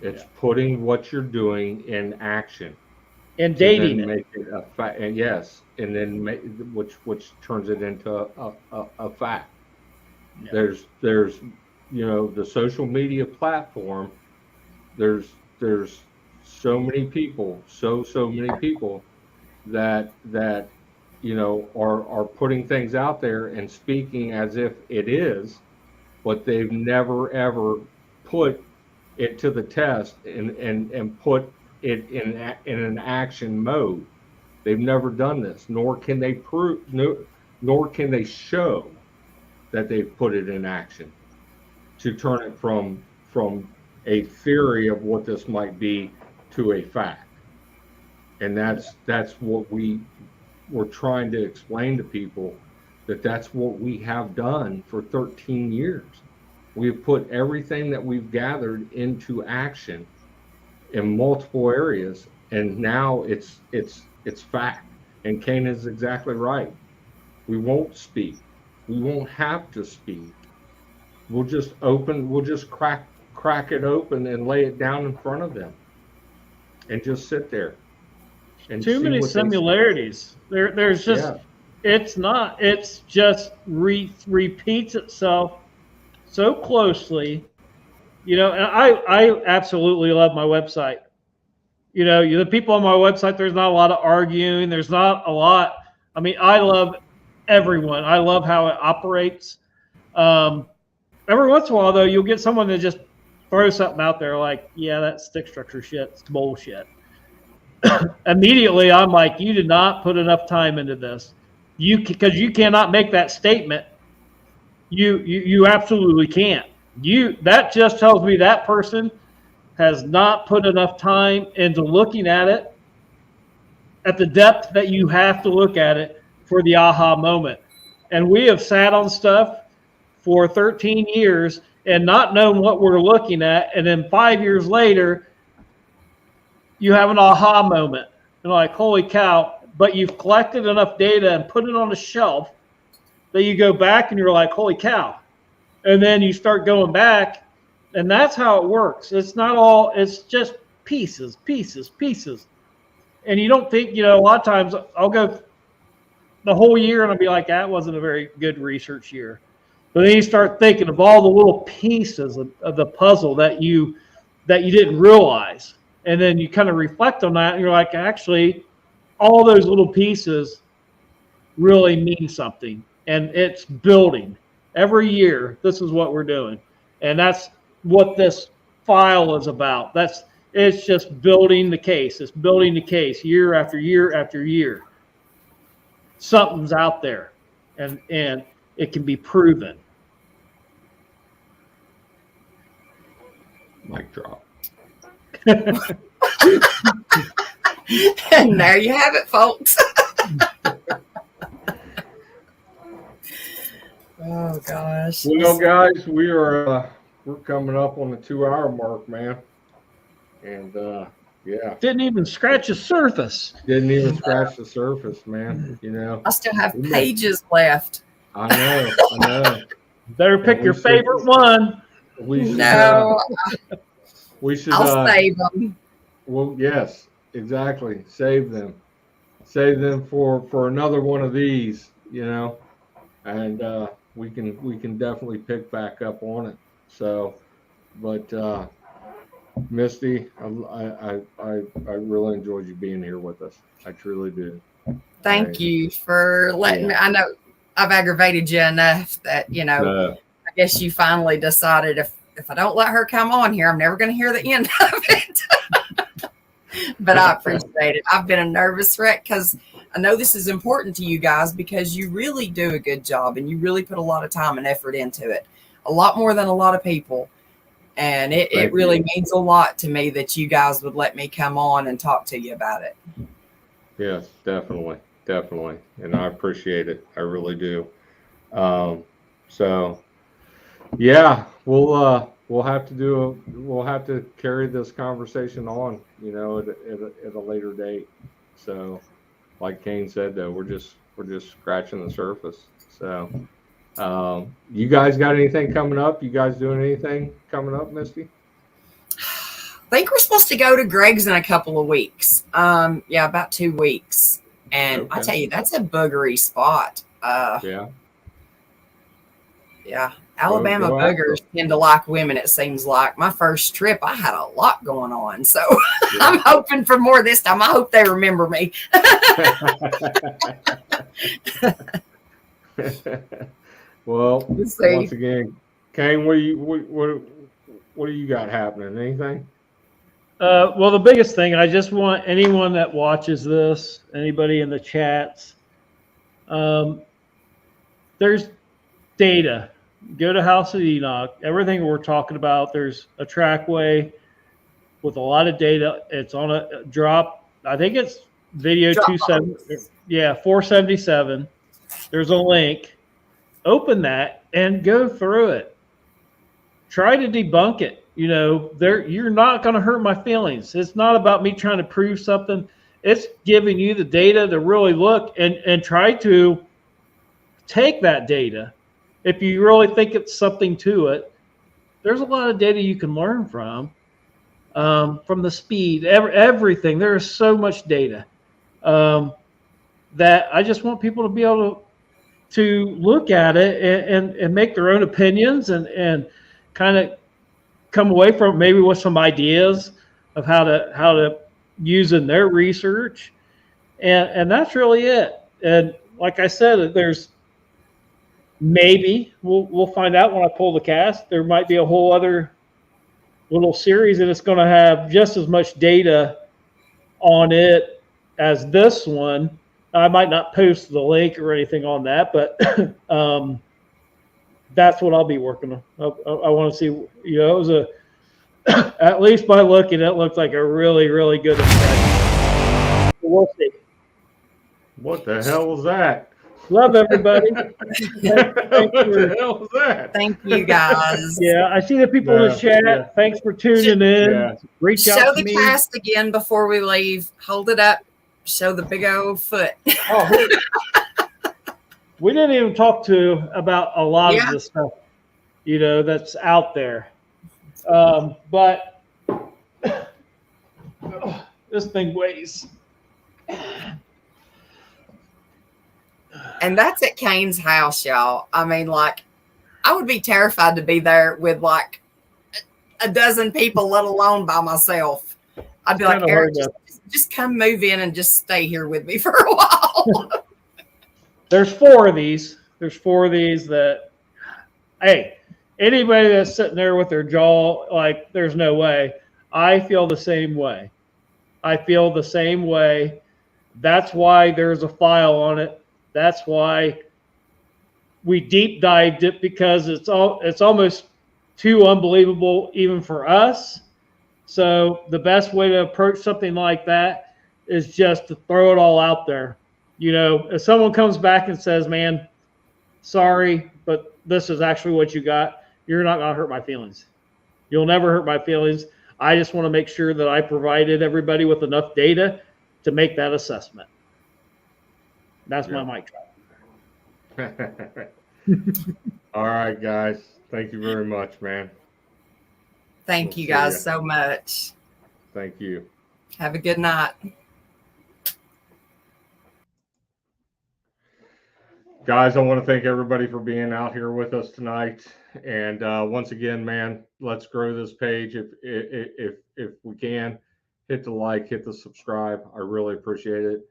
It's putting what you're doing in action. And dating it. Make it a fact, and yes, and then which turns it into a fact. Yeah. There's the social media platform. There's so many people, so many people that are putting things out there and speaking as if it is, but they've never ever put it to the test and put it in an action mode. They've never done this, nor can they nor can they show that they've put it in action to turn it from a theory of what this might be to a fact. And that's what we're trying to explain to people, that's what we have done for 13 years. We've put everything that we've gathered into action in multiple areas, and now it's fact. And Kane is exactly right. We won't speak. We won't have to speak. We'll just crack it open and lay it down in front of them and just sit there. And too many similarities. There's just it's just repeats itself so closely. And I absolutely love my website. The people on my website, there's not a lot of arguing. There's not a lot. I mean, I love everyone. I love how it operates. Every once in a while, though, you'll get someone that just throws something out there like, yeah, that stick structure shit, it's bullshit. Immediately, I'm like, you did not put enough time into this. Because you cannot make that statement. You absolutely can't. That just tells me that person has not put enough time into looking at it at the depth that you have to look at it for the aha moment. And we have sat on stuff for 13 years and not known what we're looking at. And then 5 years later, you have an aha moment. And like, holy cow, but you've collected enough data and put it on a shelf that you go back and you're like, holy cow. And then you start going back, and that's how it works. It's not all, it's just pieces. And you don't think, a lot of times I'll go the whole year and I'll be like, that wasn't a very good research year. But then you start thinking of all the little pieces of the puzzle that you didn't realize. And then you kind of reflect on that, and you're like, actually, all those little pieces really mean something, and it's building. Every year, this is what we're doing, and that's what this file is about. It's just building the case. It's building the case year after year after year. Something's out there, and it can be proven. Mic drop. And there you have it, folks. Oh gosh. Well, guys, we're coming up on the 2-hour mark, man, and yeah, Didn't even scratch the surface. didn't even scratch the surface, man. You know, I still have pages left. I know. Better pick your favorite one. We should, No, we should. I'll save them. Well, yes, exactly. Save them for another one of these, you know, and we can definitely pick back up on it. So, but Misty, I really enjoyed you being here with us. I truly did. Thank you for letting me. I know I've aggravated you enough that, you know, I guess you finally decided if I don't let her come on here, I'm never going to hear the end of it. But I appreciate it. I've been a nervous wreck because I know this is important to you guys because you really do a good job and you really put a lot of time and effort into it. A lot more than a lot of people. And it really means a lot to me that you guys would let me come on and talk to you about it. Yes, definitely. And I appreciate it. I really do. So yeah, we'll have to carry this conversation on, you know, at a later date. So like Kane said, though, we're just scratching the surface. So you guys got anything coming up? You guys doing anything coming up, Misty? I think we're supposed to go to Greg's in a couple of weeks. Yeah, about 2 weeks. And Okay. I tell you, that's a boogery spot. Yeah. Alabama Go out. boogers tend to like women, it seems like. My first trip, I had a lot going on. So Yeah. I'm hoping for more this time. I hope they remember me. Well, Let's see. once again, Kane, what do you got happening? Anything? Well, the biggest thing, I just want anyone that watches this, anybody in the chats, there's data. Go to House of Enoch. Everything we're talking about, there's a trackway with a lot of data. It's on a drop. I think it's video 477. There's a link. Open that and go through it. Try to debunk it. You know, you're not going to hurt my feelings. It's not about me trying to prove something. It's giving you the data to really look and try to take that data. If you really think it's something to it, there's a lot of data you can learn from the speed, everything. There is so much data that I just want people to be able to look at it and make their own opinions and kind of come away from it maybe with some ideas of how to use in their research. And that's really it. And like I said, there's maybe we'll find out when I pull the cast. There might be a whole other little series and it's going to have just as much data on it as this one. I might not post the link or anything on that, but that's what I'll be working on. I want to see, you know, it was at least by looking, it looked like a really, really good impression. We'll see. What the hell was that? Love everybody. What the hell was that? Thank you, guys. Yeah, I see the people in the chat. Yeah. Thanks for tuning in. Yeah. Reach Show out to the me. cast again before we leave. Hold it up. Show the big old foot. Oh, we didn't even talk about a lot of this stuff, you know, that's out there. But this thing weighs. And that's at Kane's house, y'all. I mean, like, I would be terrified to be there with like a dozen people, let alone by myself. I'd be It's like, kinda Eric, hard just come move in and just stay here with me for a while. There's 4 of these. There's 4 of these that, hey, anybody that's sitting there with their jaw like there's no way. I feel the same way. I feel the same way. That's why there's a file on it. That's why we deep dived it, because it's almost too unbelievable even for us. So the best way to approach something like that is just to throw it all out there. You know, if someone comes back and says, "Man, sorry, but this is actually what you got," you're not going to hurt my feelings. You'll never hurt my feelings. I just want to make sure that I provided everybody with enough data to make that assessment. That's my mic drop. All right, guys. Thank you very much, man. Thank We'll you see guys ya. so much. Thank you. Have a good night. Guys, I want to thank everybody for being out here with us tonight. And once again, man, let's grow this page. If we can, hit the like, hit the subscribe. I really appreciate it.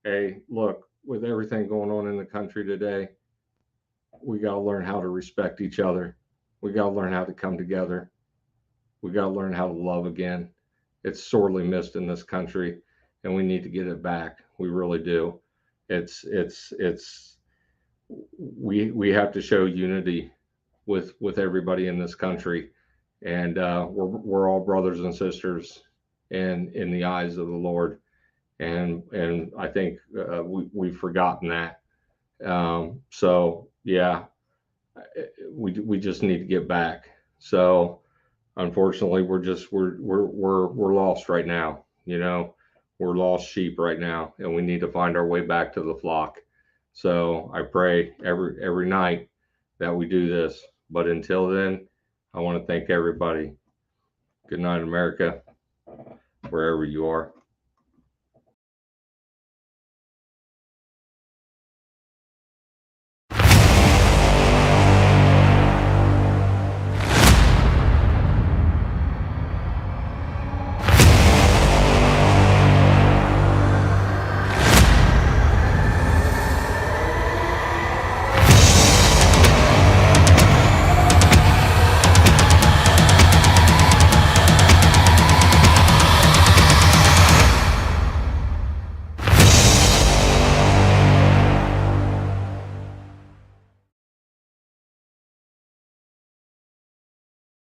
Hey, look, with everything going on in the country today, we got to learn how to respect each other. We got to learn how to come together. We got to learn how to love again. It's sorely missed in this country, and we need to get it back. We really do. We have to show unity with everybody in this country, and we're all brothers and sisters in the eyes of the Lord, and I think we've forgotten that. So yeah, we just need to get back. So unfortunately, we're lost right now. You know, we're lost sheep right now, and we need to find our way back to the flock. So I pray every night that we do this. But until then, I want to thank everybody. Good night, America, wherever you are.